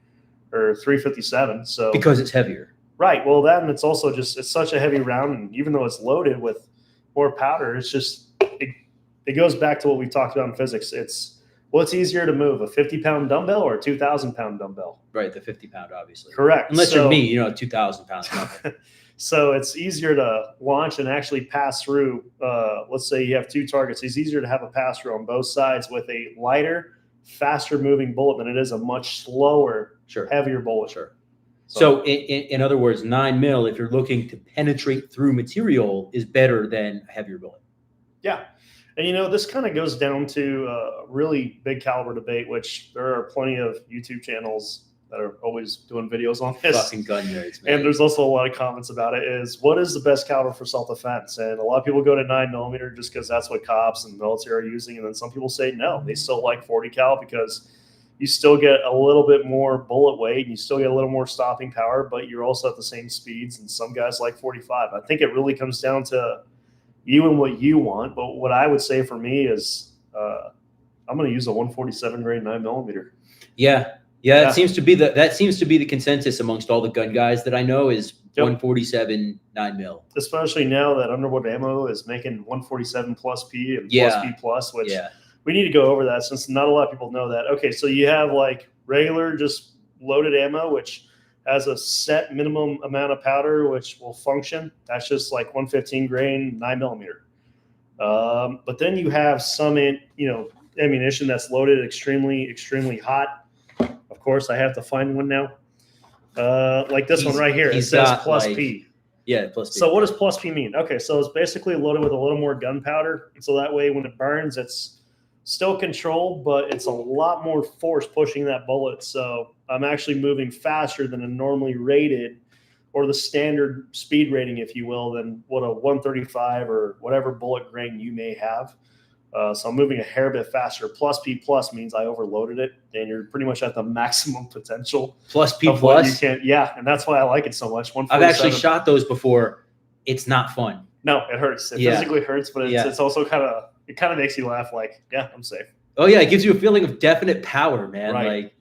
Speaker 2: 357. So
Speaker 1: because it's heavier.
Speaker 2: Right. Well, that, and it's also just, it's such a heavy round, and even though it's loaded with more powder, it's just, it goes back to what we talked about in physics. It's, what's easier to move, a 50-pound dumbbell or a 2,000-pound dumbbell?
Speaker 1: Right, the 50-pound, obviously.
Speaker 2: Correct.
Speaker 1: Unless you're me, 2,000 pounds.
Speaker 2: So it's easier to launch and actually pass through. Let's say you have two targets. It's easier to have a pass through on both sides with a lighter, faster-moving bullet than it is a much slower, heavier bullet.
Speaker 1: Sure. So in other words, 9mm, if you're looking to penetrate through material, is better than a heavier bullet.
Speaker 2: Yeah. And, this kind of goes down to a really big caliber debate, which there are plenty of YouTube channels that are always doing videos on this.
Speaker 1: Fucking gun nerds, man.
Speaker 2: And there's also a lot of comments about it, is what is the best caliber for self-defense? And a lot of people go to 9mm just because that's what cops and military are using. And then some people say, no, they still like 40 cal because you still get a little bit more bullet weight and you still get a little more stopping power, but you're also at the same speeds. And some guys like 45. I think it really comes down to you and what you want. But what I would say for me is I'm going to use a 147 grain 9mm.
Speaker 1: Yeah.
Speaker 2: Yeah.
Speaker 1: That seems to be the consensus amongst all the gun guys that I know is 147 9mm.
Speaker 2: Especially now that Underwood Ammo is making 147 plus P and plus P plus, which we need to go over that since not a lot of people know that. Okay, so you have like regular just loaded ammo, which has a set minimum amount of powder, which will function. That's just like 115 grain 9mm. But then you have some, ammunition that's loaded extremely, extremely hot. Of course, I have to find one now. Like this one right here. It says plus P.
Speaker 1: Yeah, plus P.
Speaker 2: So what does plus P mean? Okay, so it's basically loaded with a little more gunpowder. So that way when it burns, it's still controlled, but it's a lot more force pushing that bullet. So I'm actually moving faster than a normally rated or the standard speed rating, if you will, than what a 135 or whatever bullet grain you may have. So I'm moving a hair bit faster. Plus P plus means I overloaded it, and you're pretty much at the maximum potential.
Speaker 1: Plus P plus?
Speaker 2: You can't, yeah, and that's why I like it so much.
Speaker 1: I've actually shot those before. It's not fun.
Speaker 2: No, it hurts. It physically hurts, but it's also kind of makes you laugh. Like, yeah, I'm safe.
Speaker 1: Oh yeah, it gives you a feeling of definite power, man.
Speaker 2: Right.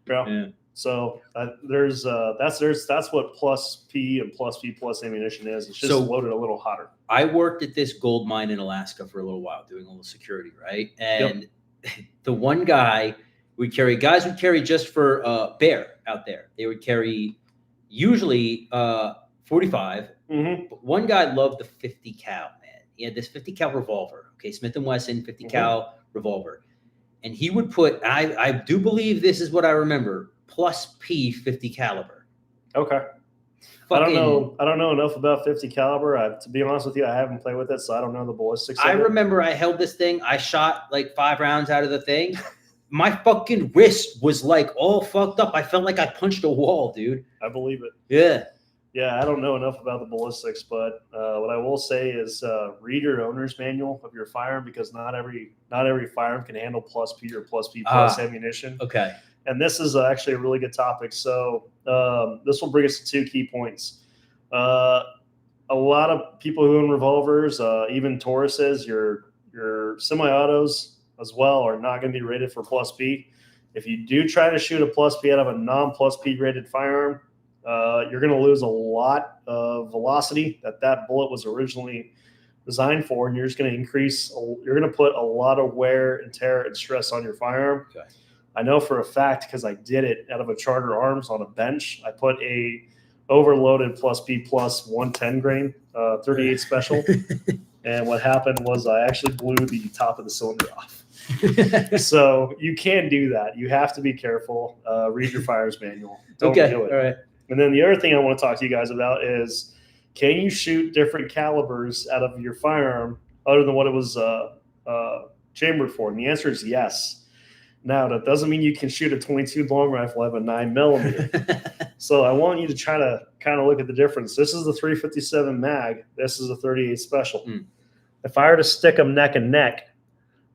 Speaker 1: Yeah.
Speaker 2: So that's what plus P and plus P plus ammunition is. It's just loaded a little hotter.
Speaker 1: I worked at this gold mine in Alaska for a little while doing a little security, right? And the one guy would carry just for bear out there. They would carry usually 45.
Speaker 2: Mm-hmm.
Speaker 1: But one guy loved the 50 cal, man. He had this 50 cal revolver. Okay, Smith & Wesson 50 cal revolver. And he would put, I do believe this is what I remember, plus P 50 caliber.
Speaker 2: Okay. I don't know enough about 50 caliber. To be honest with you, I haven't played with it, so I don't know the ballistics.
Speaker 1: I remember I held this thing. I shot like 5 rounds out of the thing. My fucking wrist was like all fucked up. I felt like I punched a wall, dude.
Speaker 2: I believe it.
Speaker 1: Yeah.
Speaker 2: Yeah, I don't know enough about the ballistics, but what I will say is read your owner's manual of your firearm, because not every firearm can handle plus P or plus P plus ammunition.
Speaker 1: Okay.
Speaker 2: And this is actually a really good topic. So this will bring us to 2 key points. A lot of people who own revolvers, even Tauruses, your semi-autos as well, are not going to be rated for plus P. If you do try to shoot a plus P out of a non-plus P rated firearm, you're going to lose a lot of velocity that bullet was originally designed for, and you're just going to you're going to put a lot of wear and tear and stress on your firearm.
Speaker 1: Okay.
Speaker 2: I know for a fact because I did it out of a Charter Arms on a bench. I put a overloaded plus P plus 110 grain 38 special, and what happened was I actually blew the top of the cylinder off. So you can do that. You have to be careful. Read your firearms manual. Don't do it.
Speaker 1: All right.
Speaker 2: And then the other thing I want to talk to you guys about is, can you shoot different calibers out of your firearm other than what it was chambered for? And the answer is yes. Now, that doesn't mean you can shoot a 22 long rifle out of a 9mm. So I want you to try to kind of look at the difference. This is the 357 mag. This is a 38 special. If I were to stick them neck and neck,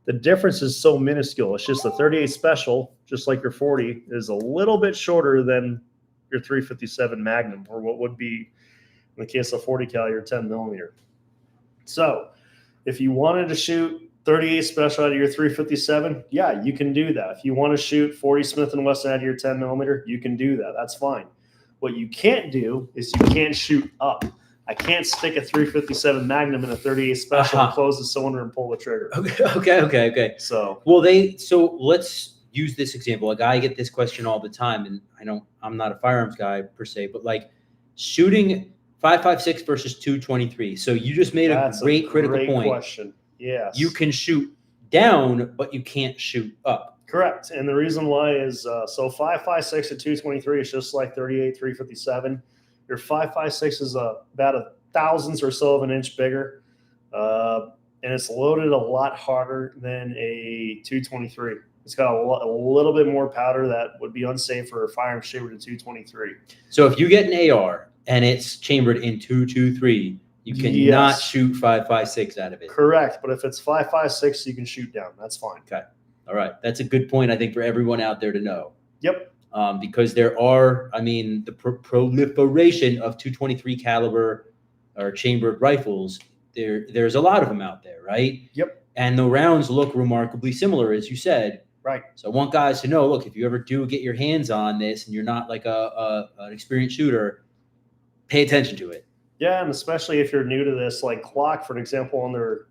Speaker 2: the difference is so minuscule. It's just the 38 special, just like your 40, is a little bit shorter than your 357 Magnum, or what would be, in the case of 40 cal, your 10mm. So if you wanted to shoot 38 special out of your 357, yeah, you can do that. If you want to shoot 40 Smith & Wesson out of your 10mm, you can do that. That's fine. What you can't do is you can't shoot up. I can't stick a 357 Magnum in a 38 special and close the cylinder and pull the trigger.
Speaker 1: Okay. So let's use this example. Like, I get this question all the time, and I'm not a firearms guy per se, but like shooting 5.56 versus 2.23. So you just made a great critical point.
Speaker 2: Question. Yes.
Speaker 1: You can shoot down, but you can't shoot up.
Speaker 2: Correct. And the reason why is so 5.56 at 2.23 is just like 38 357. Your 5.56 is about a thousandth or so of an inch bigger, and it's loaded a lot harder than a 2.23. It's got a little bit more powder that would be unsafe for a firearm chambered in 2.23.
Speaker 1: So if you get an AR and it's chambered in 2.23, you cannot shoot 5.56 out of it.
Speaker 2: Correct. But if it's 5.56, you can shoot down. That's fine.
Speaker 1: Okay. All right. That's a good point, I think, for everyone out there to know.
Speaker 2: Yep.
Speaker 1: Because there are, the proliferation of 2.23 caliber or chambered rifles there's a lot of them out there, right?
Speaker 2: Yep.
Speaker 1: And the rounds look remarkably similar, as you said.
Speaker 2: Right.
Speaker 1: So I want guys to know, look, if you ever do get your hands on this and you're not like an experienced shooter, pay attention to it.
Speaker 2: Yeah, and especially if you're new to this, like Glock, for example,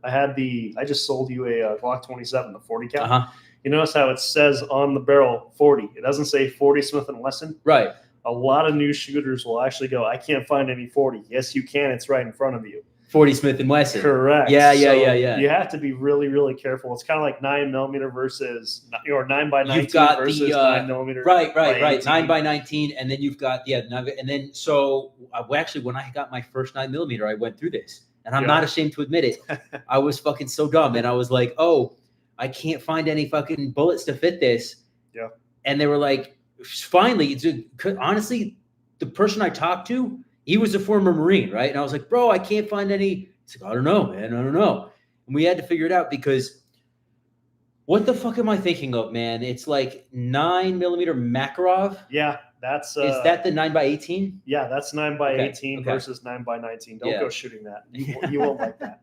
Speaker 2: I just sold you a Glock 27, the 40 cal.
Speaker 1: Uh-huh.
Speaker 2: You notice how it says on the barrel 40. It doesn't say 40 Smith & Wesson.
Speaker 1: Right.
Speaker 2: A lot of new shooters will actually go, I can't find any 40. Yes, you can. It's right in front of you.
Speaker 1: 40 Smith & Wesson.
Speaker 2: Correct.
Speaker 1: Yeah.
Speaker 2: You have to be really, really careful. It's kind of like 9mm versus, or 9x19
Speaker 1: You've got
Speaker 2: versus
Speaker 1: the
Speaker 2: 9mm.
Speaker 1: Right. 9x19, and then you've got and then so actually when I got my first 9mm, I went through this, and I'm not ashamed to admit it. I was fucking so dumb, and I was like, oh, I can't find any fucking bullets to fit this.
Speaker 2: Yeah.
Speaker 1: And they were like, finally, honestly, the person I talked to, he was a former Marine, right? And I was like, bro, I can't find any. He's like, I don't know, man. I don't know. And we had to figure it out because what the fuck am I thinking of, man? It's like 9mm Makarov.
Speaker 2: Yeah, that's.
Speaker 1: Is that the 9x18?
Speaker 2: Yeah, that's 9x18
Speaker 1: Okay.
Speaker 2: versus 9x19. Don't go shooting that. You won't like that.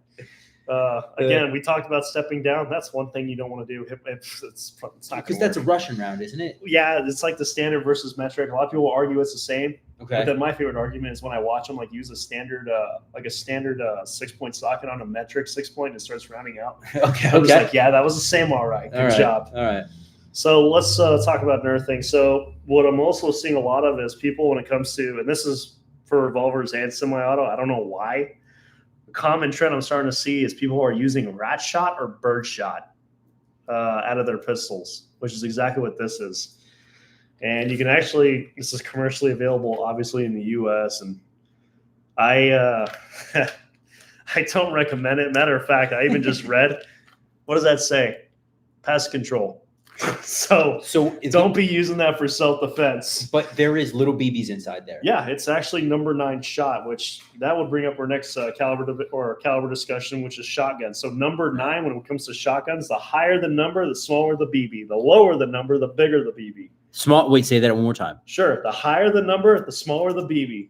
Speaker 2: Again, we talked about stepping down. That's one thing you don't want to do. It's not
Speaker 1: because that's a Russian round, isn't it?
Speaker 2: Yeah, it's like the standard versus metric. A lot of people argue it's the same.
Speaker 1: Okay.
Speaker 2: But then my favorite argument is when I watch them like use a standard 6-point socket on a metric 6-point and it starts rounding out.
Speaker 1: Okay.
Speaker 2: I'm just like, yeah, that was the same. All right. Good job.
Speaker 1: All right.
Speaker 2: So let's talk about another thing. So what I'm also seeing a lot of is people when it comes to, and this is for revolvers and semi-auto, I don't know why. The common trend I'm starting to see is people are using rat shot or bird shot out of their pistols, which is exactly what this is. And you can actually, this is commercially available, obviously in the U.S. And I don't recommend it. Matter of fact, I even just read, what does that say? Pest control. So don't be using that for self-defense.
Speaker 1: But there is little BBs inside there.
Speaker 2: Yeah, it's actually number 9 shot, which that would bring up our next caliber discussion, which is shotgun. So number 9, when it comes to shotguns, the higher the number, the smaller the BB. The lower the number, the bigger the BB.
Speaker 1: Wait, say that one more time.
Speaker 2: Sure. The higher the number, the smaller the BB.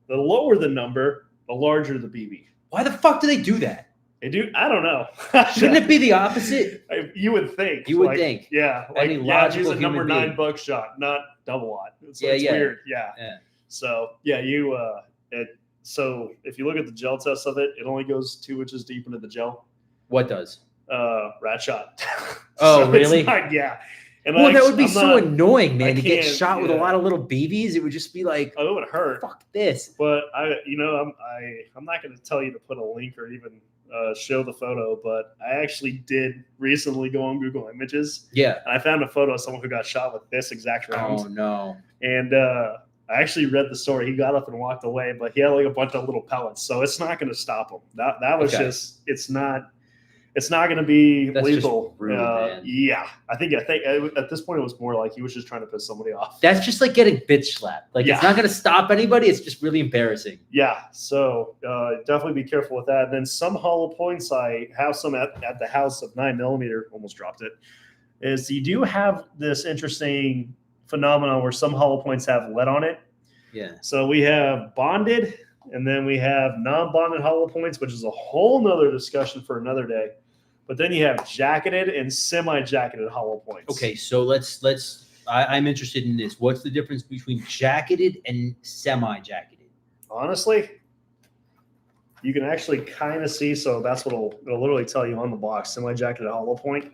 Speaker 2: The lower the number, the larger the BB.
Speaker 1: Why the fuck do they do that?
Speaker 2: They do. I don't know.
Speaker 1: Shouldn't it be the opposite?
Speaker 2: You would think.
Speaker 1: You would think.
Speaker 2: Yeah.
Speaker 1: Any logical
Speaker 2: use a number
Speaker 1: human
Speaker 2: 9
Speaker 1: being.
Speaker 2: buckshot, not double aught. It's
Speaker 1: Yeah.
Speaker 2: weird. Yeah. So so if you look at the gel test of it, it only goes 2 inches deep into the gel.
Speaker 1: What does?
Speaker 2: Rat shot.
Speaker 1: Oh,
Speaker 2: So
Speaker 1: really?
Speaker 2: Yeah. And
Speaker 1: Well, that would be so annoying, man. To get
Speaker 2: can't,
Speaker 1: shot with a lot of little BBs, it would just be like,
Speaker 2: Oh, it would hurt.
Speaker 1: fuck this.
Speaker 2: But I'm not going to tell you to put a link or even show the photo, but I actually did recently go on Google Images.
Speaker 1: Yeah.
Speaker 2: And I found a photo of someone who got shot with this exact round.
Speaker 1: Oh, no.
Speaker 2: And I actually read the story. He got up and walked away, but he had like a bunch of little pellets, so it's not going to stop him. That was just it's not going to be
Speaker 1: That's
Speaker 2: lethal.
Speaker 1: just rude, man.
Speaker 2: Yeah, I think at this point it was more like he was just trying to piss somebody off.
Speaker 1: That's just like getting bitch slapped. Like, it's not going to stop anybody. It's just really embarrassing.
Speaker 2: Yeah, so definitely be careful with that. And then some hollow points, I have some at the house of 9mm, almost dropped it, is you do have this interesting phenomenon where some hollow points have lead on it.
Speaker 1: Yeah.
Speaker 2: So we have bonded, and then we have non-bonded hollow points, which is a whole nother discussion for another day. But then you have jacketed and semi-jacketed hollow points.
Speaker 1: Okay, so I'm interested in this. What's the difference between jacketed and semi-jacketed?
Speaker 2: Honestly, you can actually kind of see. So that's what it'll literally tell you on the box: semi-jacketed hollow point.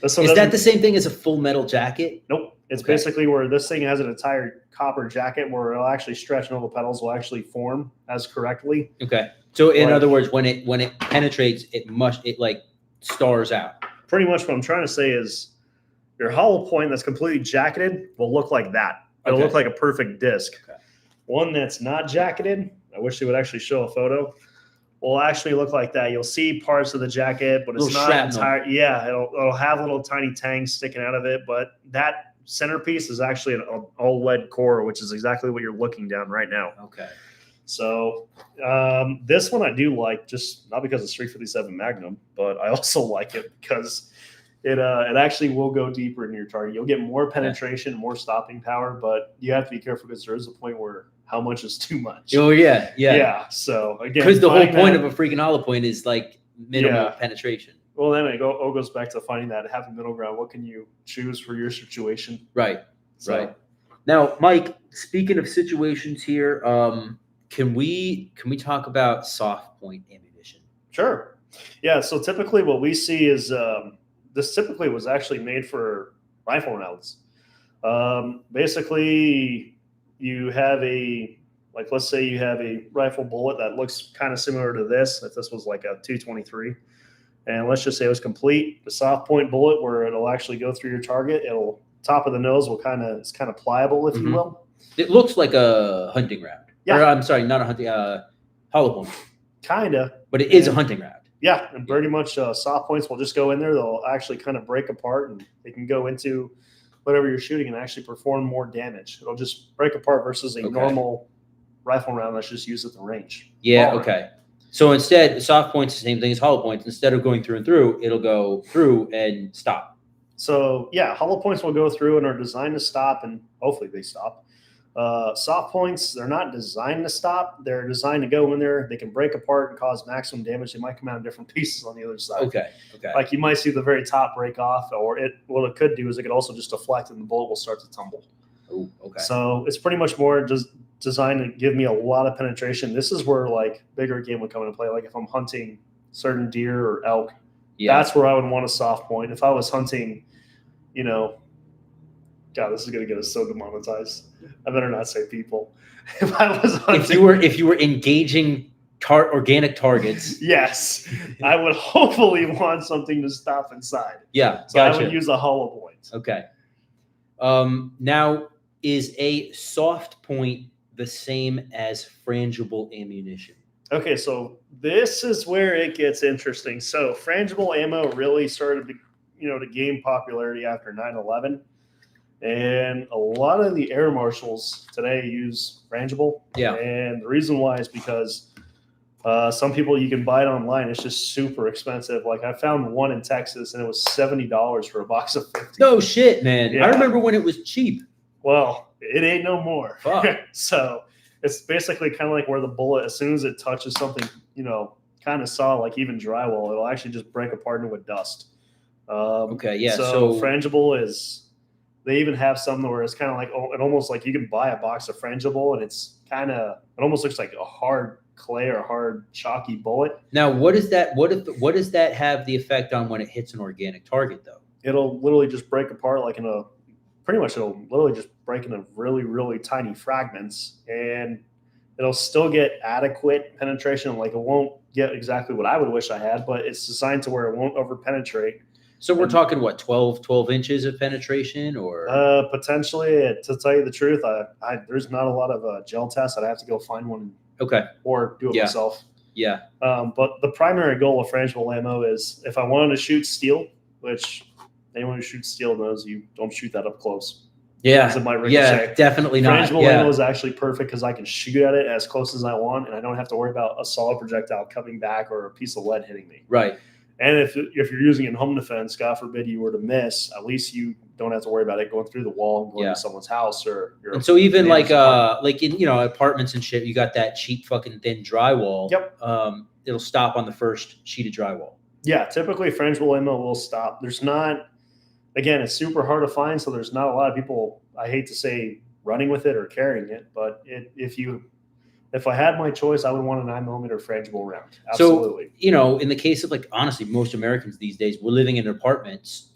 Speaker 1: Is that the same thing as a full metal jacket?
Speaker 2: Nope. It's basically where this thing has an entire copper jacket where it'll actually stretch and all the petals will actually form as correctly.
Speaker 1: Okay. So in other words, when it penetrates, it like stars out.
Speaker 2: Pretty much what I'm trying to say is your hollow point that's completely jacketed will look like that. It'll look like a perfect disc.
Speaker 1: Okay.
Speaker 2: One that's not jacketed, I wish they would actually show a photo, will actually look like that. You'll see parts of the jacket, but it's not entire. Yeah, it'll have little tiny tangs sticking out of it, but that centerpiece is actually an all lead core, which is exactly what you're looking down right now.
Speaker 1: Okay.
Speaker 2: So this one I do like, just not because it's 357 Magnum, but I also like it because it actually will go deeper into your target. You'll get more penetration, more stopping power, but you have to be careful because there is a point where how much is too much.
Speaker 1: Oh yeah.
Speaker 2: Yeah. So again,
Speaker 1: because the whole
Speaker 2: finding
Speaker 1: point
Speaker 2: that-
Speaker 1: of a freaking hollow point is like minimal
Speaker 2: Yeah.
Speaker 1: penetration.
Speaker 2: Well, then it goes back to finding that happy middle ground. What can you choose for your situation?
Speaker 1: Right.
Speaker 2: So,
Speaker 1: Right. Now, Mike, speaking of situations here, can we talk about soft point ammunition?
Speaker 2: Sure. Yeah. So typically, what we see is this typically was actually made for rifle rounds. Basically, you have let's say you have a rifle bullet that looks kind of similar to this. If this was like a 223, and let's just say it was complete, the soft point bullet where it'll actually go through your target. It'll top of the nose will it's kind of pliable, if you will.
Speaker 1: It looks like a hunting round.
Speaker 2: Yeah.
Speaker 1: Or, I'm sorry, not a hunting hollow point.
Speaker 2: Kinda.
Speaker 1: But it is a hunting round.
Speaker 2: Yeah, and pretty much soft points will just go in there. They'll actually kind of break apart, and they can go into whatever you're shooting and actually perform more damage. It'll just break apart versus a normal rifle round that's just used at the range.
Speaker 1: Yeah, okay. So instead, soft points the same thing as hollow points. Instead of going through and through, it'll go through and stop.
Speaker 2: So yeah, hollow points will go through and are designed to stop, and hopefully they stop. Soft points, they're not designed to stop. They're designed to go in there. They can break apart and cause maximum damage. They might come out in different pieces on the other side.
Speaker 1: Okay.
Speaker 2: Like you might see the very top break off, or what it could do is it could also just deflect and the bullet will start to tumble.
Speaker 1: Oh, okay.
Speaker 2: So it's pretty much more just designed to give me a lot of penetration. This is where like bigger game would come into play. Like if I'm hunting certain deer or elk, that's where I would want a soft point. If I was hunting, God, this is going to get us so demonetized. I better not say people. If I was hunting,
Speaker 1: if you were engaging organic targets,
Speaker 2: yes, I would hopefully want something to stop inside.
Speaker 1: Yeah,
Speaker 2: so I would use a hollow point.
Speaker 1: Okay. Now, is a soft point the same as frangible ammunition?
Speaker 2: Okay, so this is where it gets interesting. So frangible ammo really started to gain popularity after 9/11. And a lot of the air marshals today use frangible.
Speaker 1: Yeah.
Speaker 2: And the reason why is because some people, you can buy it online. It's just super expensive. Like I found one in Texas and it was $70 for a box of 50.
Speaker 1: No shit, man.
Speaker 2: Yeah.
Speaker 1: I remember when it was cheap.
Speaker 2: Well, it ain't no more.
Speaker 1: Fuck.
Speaker 2: So it's basically kind of like where the bullet, as soon as it touches something, kind of solid, like even drywall, it'll actually just break apart into a dust.
Speaker 1: Okay, yeah.
Speaker 2: So frangible is... They even have some where it's kind of like, it almost like you can buy a box of frangible and it almost looks like a hard clay or hard chalky bullet.
Speaker 1: Now, what does that have the effect on when it hits an organic target though?
Speaker 2: It'll literally just break apart it'll literally just break into really, really tiny fragments, and it'll still get adequate penetration. Like it won't get exactly what I would wish I had, but it's designed to where it won't over penetrate.
Speaker 1: So we're talking what, 12 inches of penetration, or
Speaker 2: potentially. To tell you the truth, there's not a lot of gel tests. I'd have to go find one.
Speaker 1: Okay.
Speaker 2: Or do it myself.
Speaker 1: Yeah.
Speaker 2: But the primary goal of frangible ammo is if I wanted to shoot steel, which anyone who shoots steel knows you don't shoot that up close.
Speaker 1: Yeah.
Speaker 2: It might ricochet.
Speaker 1: Yeah, definitely not.
Speaker 2: Frangible ammo is actually perfect because I can shoot at it as close as I want, and I don't have to worry about a solid projectile coming back or a piece of lead hitting me.
Speaker 1: Right.
Speaker 2: And if you're using it in home defense, God forbid you were to miss, at least you don't have to worry about it going through the wall and going to someone's house or your.
Speaker 1: And so even like in apartments and shit, you got that cheap fucking thin drywall.
Speaker 2: Yep.
Speaker 1: It'll stop on the first sheet of drywall.
Speaker 2: Yeah, typically frangible ammo will stop. There's not, again, it's super hard to find, so there's not a lot of people, I hate to say, running with it or carrying it, but if I had my choice, I would want a 9mm frangible round. Absolutely.
Speaker 1: So, in the case of honestly, most Americans these days, we're living in apartments.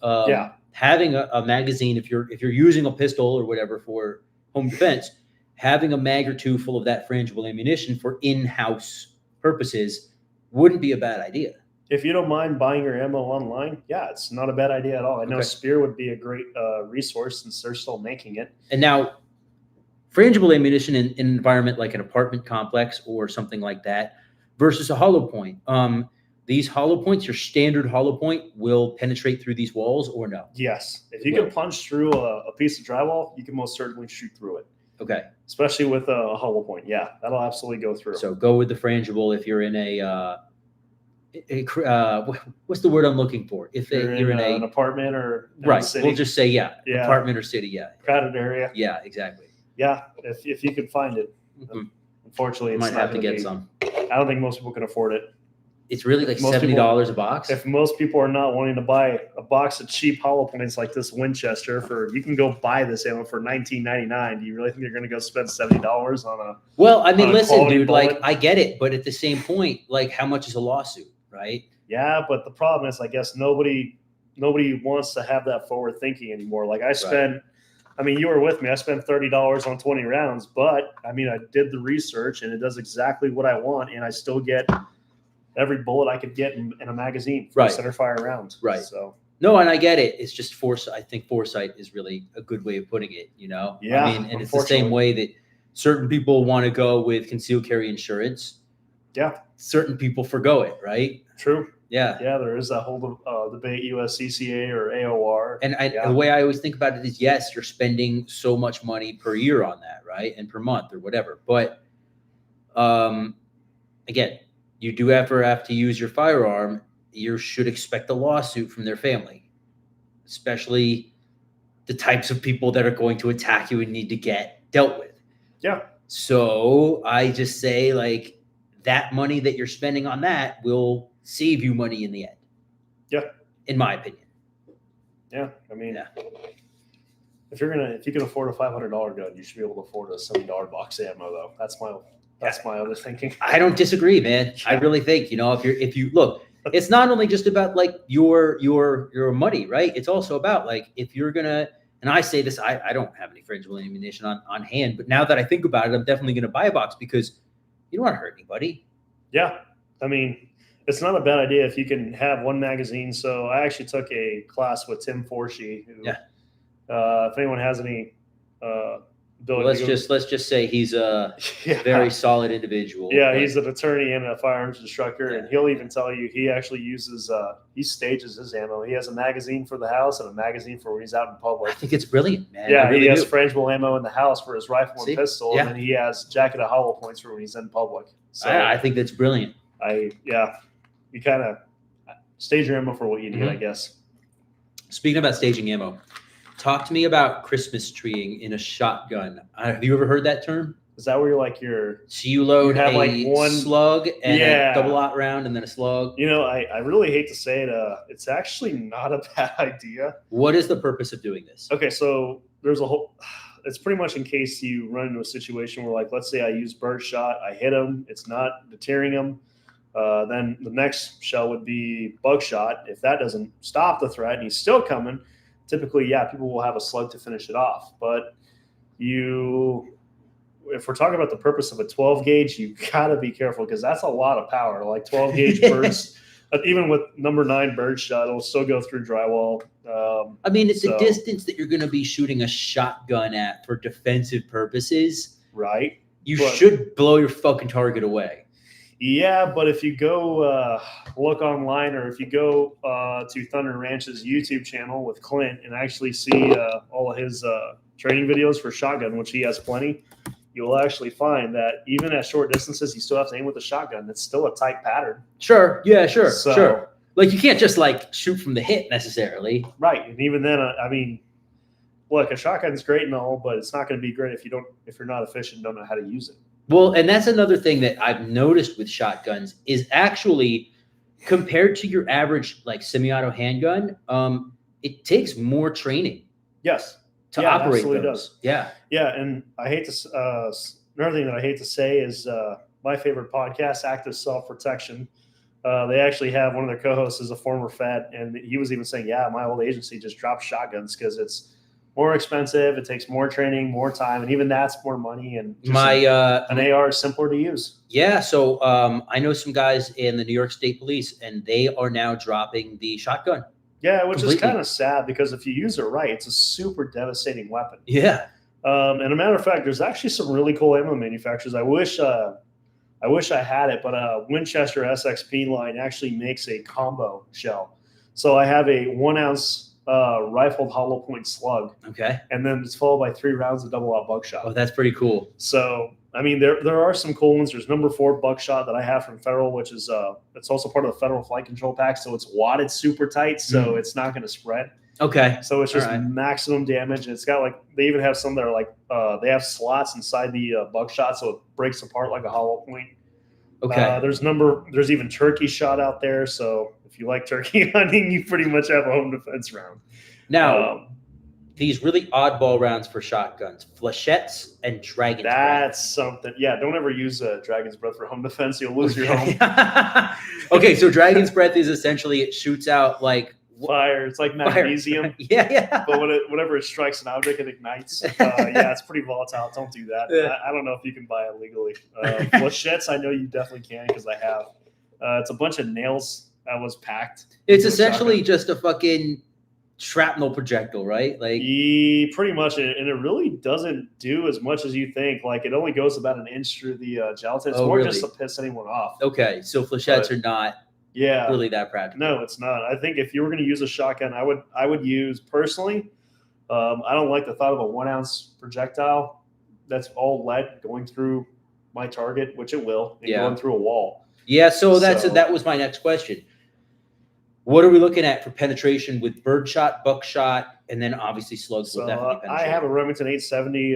Speaker 1: Having a magazine, if you're using a pistol or whatever for home defense, having a mag or two full of that frangible ammunition for in-house purposes wouldn't be a bad idea.
Speaker 2: If you don't mind buying your ammo online, yeah, it's not a bad idea at all. I know Spear would be a great resource since they're still making it.
Speaker 1: And now, frangible ammunition in an environment like an apartment complex or something like that versus a hollow point. These hollow points, your standard hollow point, will penetrate through these walls or no?
Speaker 2: Yes. If you can punch through a piece of drywall, you can most certainly shoot through it.
Speaker 1: Okay.
Speaker 2: Especially with a hollow point. Yeah, that'll absolutely go through.
Speaker 1: So go with the frangible if you're in what's the word I'm looking for? If you're in an
Speaker 2: apartment or
Speaker 1: right,
Speaker 2: city.
Speaker 1: we'll just say apartment or city. Yeah.
Speaker 2: Crowded area.
Speaker 1: Yeah, exactly.
Speaker 2: Yeah, if you could find it. Unfortunately, it's
Speaker 1: Might
Speaker 2: not
Speaker 1: have to
Speaker 2: gonna
Speaker 1: get
Speaker 2: be,
Speaker 1: some.
Speaker 2: I don't think most people can afford it.
Speaker 1: It's really like
Speaker 2: Most
Speaker 1: $70 a box.
Speaker 2: If most people are not wanting to buy a box of cheap hollow points like this Winchester, you can go buy this ammo for $19.99. Do you really think you're going to go spend $70 on a?
Speaker 1: Well, I mean, listen, dude.
Speaker 2: bullet?
Speaker 1: Like, I get it, but at the same point, like, how much is a lawsuit, right?
Speaker 2: Yeah, but the problem is, I guess nobody wants to have that forward thinking anymore. Like I spend. Right. I mean, you were with me. I spent $30 on 20 rounds, but I mean, I did the research and it does exactly what I want, and I still get every bullet I could get in a magazine for center fire round.
Speaker 1: Right.
Speaker 2: So
Speaker 1: no, and I get it. It's just foresight. I think foresight is really a good way of putting it. Yeah. I mean, and it's the same way that certain people want to go with concealed carry insurance.
Speaker 2: Yeah.
Speaker 1: Certain people forgo it. Right.
Speaker 2: True.
Speaker 1: Yeah.
Speaker 2: Yeah. There is that whole debate, USCCA or AOR.
Speaker 1: And the way I always think about it is, yes, you're spending so much money per year on that, right, and per month or whatever. But again, you do ever have to use your firearm, you should expect a lawsuit from their family, especially the types of people that are going to attack you and need to get dealt with.
Speaker 2: Yeah.
Speaker 1: So I just say, like, that money that you're spending on that will save you money in the end.
Speaker 2: Yeah. In
Speaker 1: my opinion.
Speaker 2: Yeah. I mean, if you can afford a $500 gun, you should be able to afford a $70 box of ammo, though. That's my other thinking.
Speaker 1: I don't disagree, man. Yeah. I really think, if you look, it's not only just about like your money, right? It's also about like, if you're gonna, and I say this, I don't have any frangible ammunition on hand, but now that I think about it, I'm definitely gonna buy a box because you don't want to hurt anybody.
Speaker 2: Yeah. I mean, it's not a bad idea if you can have one magazine. So I actually took a class with Tim Forshee, who, if anyone has any,
Speaker 1: let's just say he's a very solid individual.
Speaker 2: Yeah, he's an attorney and a firearms instructor, and he'll even tell you he actually uses he stages his ammo. He has a magazine for the house and a magazine for when he's out in public.
Speaker 1: I think it's brilliant, man.
Speaker 2: Yeah, he has frangible ammo in the house for his rifle and pistol, and then he has jacket of hollow points for when he's in public. So
Speaker 1: I think that's brilliant.
Speaker 2: You kind of stage your ammo for what you need, I guess.
Speaker 1: Speaking about staging ammo, talk to me about Christmas treeing in a shotgun. Have you ever heard that term?
Speaker 2: Is that where so
Speaker 1: you load one slug and a double-aught round and then a slug?
Speaker 2: I really hate to say it. It's actually not a bad idea.
Speaker 1: What is the purpose of doing this?
Speaker 2: Okay, so it's pretty much in case you run into a situation where, like, let's say I use bird shot, I hit him, it's not deterring him. Then the next shell would be buckshot. If that doesn't stop the threat and he's still coming, typically, people will have a slug to finish it off. But if we're talking about the purpose of a 12 gauge, you gotta be careful because that's a lot of power. Like 12 gauge birds, even with number 9 bird shot, it'll still go through drywall.
Speaker 1: I mean, it's the distance that you're going to be shooting a shotgun at for defensive purposes.
Speaker 2: Right.
Speaker 1: You should blow your fucking target away.
Speaker 2: Yeah, but if you go look online, or if you go to Thunder Ranch's YouTube channel with Clint and actually see all of his training videos for shotgun, which he has plenty, you will actually find that even at short distances, you still have to aim with a shotgun. It's still a tight pattern.
Speaker 1: Sure. Yeah, sure. Sure. Like, you can't just like shoot from the hip necessarily.
Speaker 2: Right. And even then, I mean, look, a shotgun's great and all, but it's not going to be great if you're not efficient and don't know how to use it.
Speaker 1: Well, and that's another thing that I've noticed with shotguns is actually, compared to your average like semi-auto handgun, it takes more training.
Speaker 2: Yes.
Speaker 1: To operate those.
Speaker 2: Does.
Speaker 1: Yeah.
Speaker 2: Yeah, and I hate to another thing that I hate to say is my favorite podcast, Active Self-Protection. They actually have one of their co-hosts is a former Fed, and he was even saying, my old agency just dropped shotguns because it's more expensive. It takes more training, more time, and even that's more money. And an AR is simpler to use. Yeah.
Speaker 1: So I know some guys in the New York State Police, and they are now dropping the shotgun.
Speaker 2: Yeah, which is kind of sad because if you use it right, it's a super devastating weapon.
Speaker 1: Yeah.
Speaker 2: And a matter of fact, there's actually some really cool ammo manufacturers. I wish I had it, but Winchester SXP line actually makes a combo shell. So I have a 1 ounce rifled hollow point slug.
Speaker 1: Okay.
Speaker 2: And then it's followed by 3 rounds of double-aught buckshot.
Speaker 1: Oh, that's pretty cool.
Speaker 2: So, I mean, there are some cool ones. There's number 4 buckshot that I have from Federal, which is it's also part of the Federal Flight Control Pack. So it's wadded super tight, so it's not going to spread.
Speaker 1: Okay.
Speaker 2: So it's just
Speaker 1: All right.
Speaker 2: maximum damage. It's got like, they even have some that are like, they have slots inside the buckshot, so it breaks apart like a hollow point.
Speaker 1: Okay.
Speaker 2: There's even turkey shot out there. So if you like turkey hunting, you pretty much have a home defense round.
Speaker 1: Now, these really oddball rounds for shotguns, flechettes and dragon's breath.
Speaker 2: That's something. Yeah, don't ever use dragon's breath for home defense. You'll lose your home.
Speaker 1: Okay, so dragon's breath is essentially, it shoots out like
Speaker 2: fire. It's like magnesium.
Speaker 1: Fire. Yeah.
Speaker 2: But whenever it strikes an object, it ignites. Yeah, it's pretty volatile. Don't do that.
Speaker 1: Yeah.
Speaker 2: I don't know if you can buy it legally. Flechettes, I know you definitely can because I have. It's a bunch of nails that was packed.
Speaker 1: It's essentially just a fucking shrapnel projectile, right? Like,
Speaker 2: pretty much, and it really doesn't do as much as you think. Like, it only goes about an inch through the gelatin. It's more just to piss anyone off.
Speaker 1: Okay, so flechettes are not really that practical.
Speaker 2: No, it's not. I think if you were going to use a shotgun, I would use personally. I don't like the thought of a 1 ounce projectile that's all lead going through my target, which it will, and going through a wall.
Speaker 1: Yeah, so that was my next question. What are we looking at for penetration with birdshot, buckshot, and then obviously slugs will definitely penetrate?
Speaker 2: I have a Remington 870,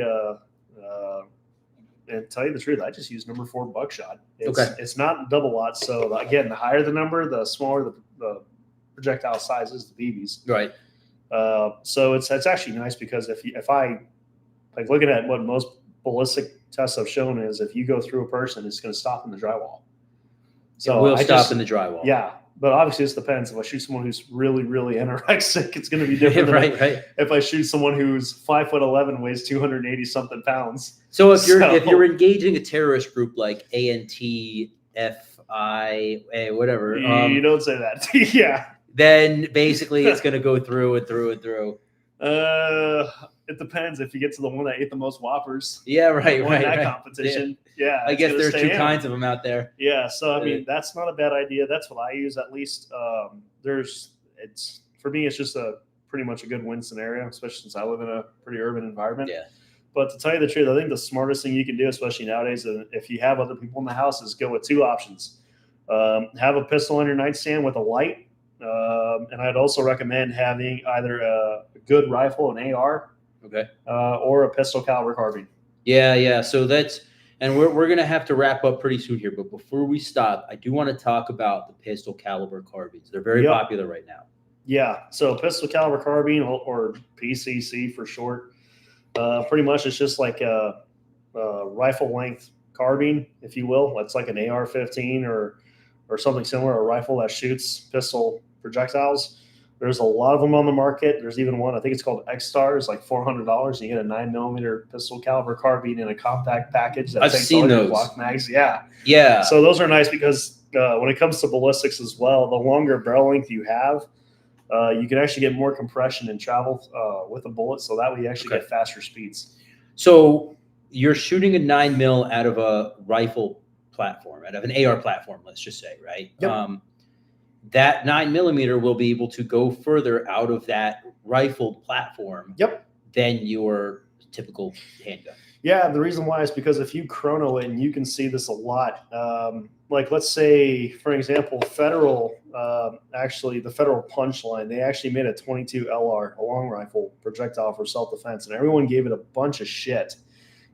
Speaker 2: and tell you the truth, I just use number 4 buckshot. It's not double lot, so again, the higher the number, the smaller the projectile size is, the BBs.
Speaker 1: Right.
Speaker 2: So it's actually nice because if I like looking at what most ballistic tests have shown is if you go through a person, it's going to stop in the drywall.
Speaker 1: So it will stop in the drywall.
Speaker 2: Yeah. But obviously, this depends. If I shoot someone who's really, really anorexic, it's going to be different.
Speaker 1: Right.
Speaker 2: If I shoot someone who's 5'11", weighs 280 something pounds.
Speaker 1: So if you're engaging a terrorist group like ANTFI, whatever,
Speaker 2: you don't say that. Yeah.
Speaker 1: Then basically it's going to go through and through and through.
Speaker 2: It depends. If you get to the one that ate the most whoppers.
Speaker 1: Yeah, right.
Speaker 2: That competition. Yeah.
Speaker 1: I guess there's two kinds of them out there.
Speaker 2: Yeah. So I mean, that's not a bad idea. That's what I use at least. For me, it's just pretty much a good win scenario, especially since I live in a pretty urban environment.
Speaker 1: Yeah.
Speaker 2: But to tell you the truth, I think the smartest thing you can do, especially nowadays, if you have other people in the house, is go with 2 options. Have a pistol on your nightstand with a light. And I'd also recommend having either a good rifle, an AR, or a pistol caliber carbine.
Speaker 1: Yeah. So we're going to have to wrap up pretty soon here. But before we stop, I do want to talk about the pistol caliber carbines. They're very popular right now.
Speaker 2: Yeah. So pistol caliber carbine, or PCC for short, pretty much it's just like a rifle length carbine, if you will. It's like an AR-15 or something similar, a rifle that shoots pistol projectiles. There's a lot of them on the market. There's even one, I think it's called X-Star, it's like $400. And you get a 9mm pistol caliber carbine in a compact package. That
Speaker 1: I've seen those.
Speaker 2: Block mags. Yeah.
Speaker 1: Yeah.
Speaker 2: So those are nice because when it comes to ballistics as well, the longer barrel length you have, you can actually get more compression and travel with a bullet. So that way you actually get faster speeds.
Speaker 1: So you're shooting a 9mm out of a rifle platform, out of an AR platform, let's just say, right?
Speaker 2: Yep.
Speaker 1: That 9mm will be able to go further out of that rifled platform than your typical handgun.
Speaker 2: Yeah, the reason why is because if you chrono it, and you can see this a lot, like let's say, for example, the Federal Punchline, they actually made a 22 LR, a long rifle projectile for self-defense, and everyone gave it a bunch of shit.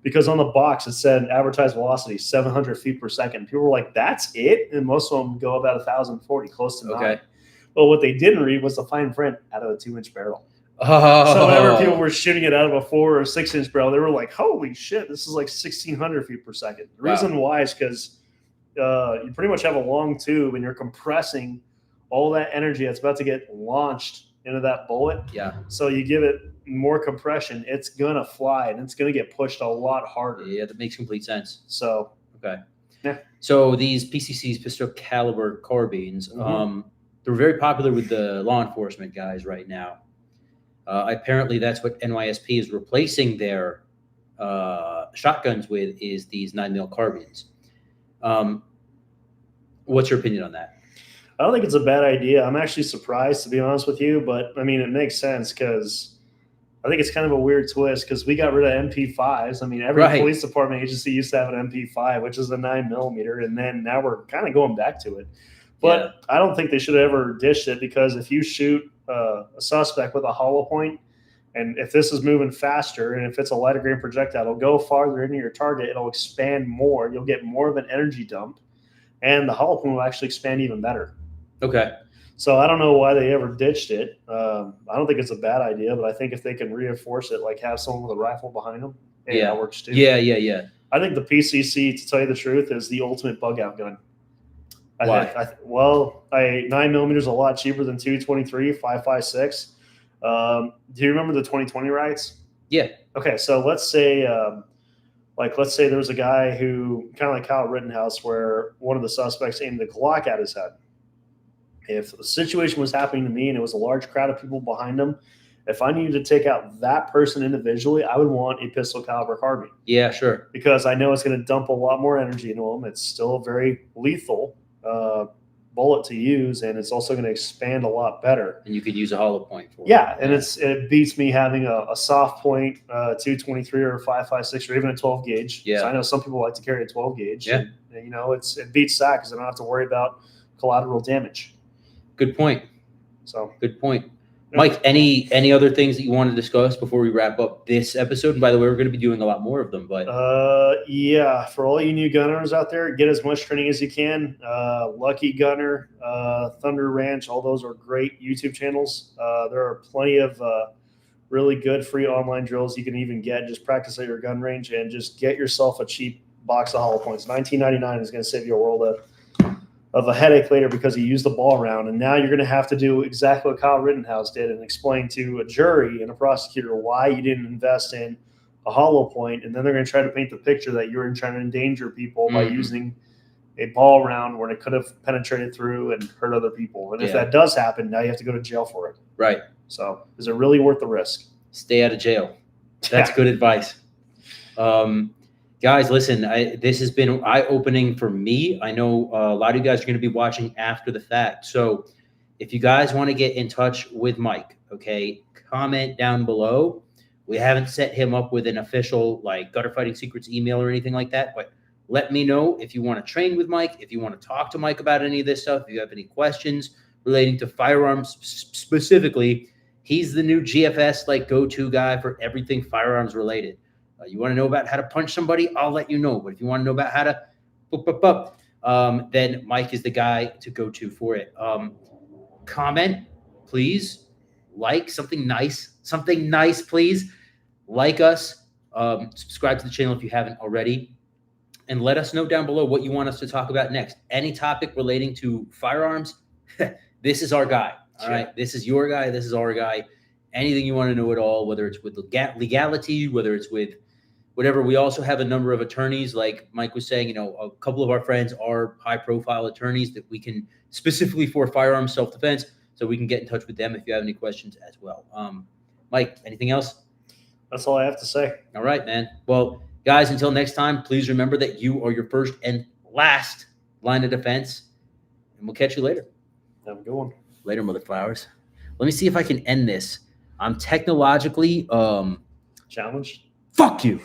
Speaker 2: Because on the box, it said advertised velocity, 700 feet per second. People were like, that's it? And most of them go about 1,040, close to 9. But what they didn't read was the fine print out of a 2-inch barrel.
Speaker 1: Oh.
Speaker 2: So whenever people were shooting it out of a 4 or 6-inch barrel, they were like, holy shit, this is like 1,600 feet per second. The reason why is because you pretty much have a long tube and you're compressing all that energy that's about to get launched into that bullet.
Speaker 1: Yeah.
Speaker 2: So you give it more compression, it's gonna fly and it's gonna get pushed a lot harder.
Speaker 1: Yeah, that makes complete sense.
Speaker 2: So
Speaker 1: So these PCCs, pistol caliber carbines, they're very popular with the law enforcement guys right now. Apparently, that's what NYSP is replacing their shotguns with, is these 9mm carbines. What's your opinion on that?
Speaker 2: I don't think it's a bad idea. I'm actually surprised, to be honest with you, but I mean, it makes sense because I think it's kind of a weird twist because we got rid of MP5s. I mean, every police department agency used to have an MP5, which is a 9mm, and then now we're kind of going back to it. But I don't think they should have ever ditched it, because if you shoot a suspect with a hollow point, and if this is moving faster, and if it's a lighter grain projectile, it'll go farther into your target. It'll expand more. You'll get more of an energy dump, and the hollow point will actually expand even better.
Speaker 1: Okay.
Speaker 2: So I don't know why they ever ditched it. I don't think it's a bad idea, but I think if they can reinforce it, like have someone with a rifle behind them, that works too.
Speaker 1: Yeah.
Speaker 2: I think the PCC, to tell you the truth, is the ultimate bug out gun.
Speaker 1: Why?
Speaker 2: 9mm is a lot cheaper than 223, 5.56. Do you remember the 2020 riots?
Speaker 1: Yeah.
Speaker 2: Okay, so let's say there was a guy who, kind of like Kyle Rittenhouse, where one of the suspects aimed a Glock at his head. If a situation was happening to me and it was a large crowd of people behind him, if I needed to take out that person individually, I would want a pistol caliber carbine.
Speaker 1: Yeah, sure.
Speaker 2: Because I know it's going to dump a lot more energy into them. It's still a very lethal bullet to use, and it's also going to expand a lot better.
Speaker 1: And you could use a hollow point for
Speaker 2: it. And it beats me having a soft point 223 or 5.56 or even a 12 gauge.
Speaker 1: Yeah.
Speaker 2: So I know some people like to carry a 12 gauge.
Speaker 1: Yeah.
Speaker 2: And, it beats that because I don't have to worry about collateral damage.
Speaker 1: Good point.
Speaker 2: So
Speaker 1: good point. Mike, any other things that you want to discuss before we wrap up this episode? And by the way, we're going to be doing a lot more of them. But
Speaker 2: for all you new gun owners out there, get as much training as you can. Lucky Gunner, Thunder Ranch, all those are great YouTube channels. There are plenty of really good free online drills you can even get. Just practice at your gun range and just get yourself a cheap box of hollow points. $19.99 is going to save you a world of a headache later because you used the ball round. And now you're going to have to do exactly what Kyle Rittenhouse did and explain to a jury and a prosecutor why you didn't invest in a hollow point. And then they're going to try to paint the picture that you were trying to endanger people by using a ball round when it could have penetrated through and hurt other people. And if that does happen, now you have to go to jail for it.
Speaker 1: Right.
Speaker 2: So is it really worth the risk?
Speaker 1: Stay out of jail. That's good advice. Guys, listen, this has been eye-opening for me. I know a lot of you guys are going to be watching after the fact. So if you guys want to get in touch with Mike, okay, comment down below. We haven't set him up with an official Gutter Fighting Secrets email or anything like that, but let me know if you want to train with Mike, if you want to talk to Mike about any of this stuff, if you have any questions relating to firearms specifically. He's the new GFS go-to guy for everything firearms related. You want to know about how to punch somebody? I'll let you know. But if you want to know about how to then Mike is the guy to go to for it. Comment, please. Like something nice, please. Like us. Subscribe to the channel if you haven't already. And let us know down below what you want us to talk about next. Any topic relating to firearms, this is our guy. All right. This is your guy. This is our guy. Anything you want to know at all, whether it's with legality, whether it's with whatever. We also have a number of attorneys, like Mike was saying, a couple of our friends are high-profile attorneys that we can specifically for firearms self-defense, so we can get in touch with them if you have any questions as well. Mike, anything else?
Speaker 2: That's all I have to say.
Speaker 1: All right, man. Well, guys, until next time, please remember that you are your first and last line of defense, and we'll catch you later.
Speaker 2: Have a good one.
Speaker 1: Later, mother flowers. Let me see if I can end this. I'm technologically
Speaker 2: challenged.
Speaker 1: Fuck you.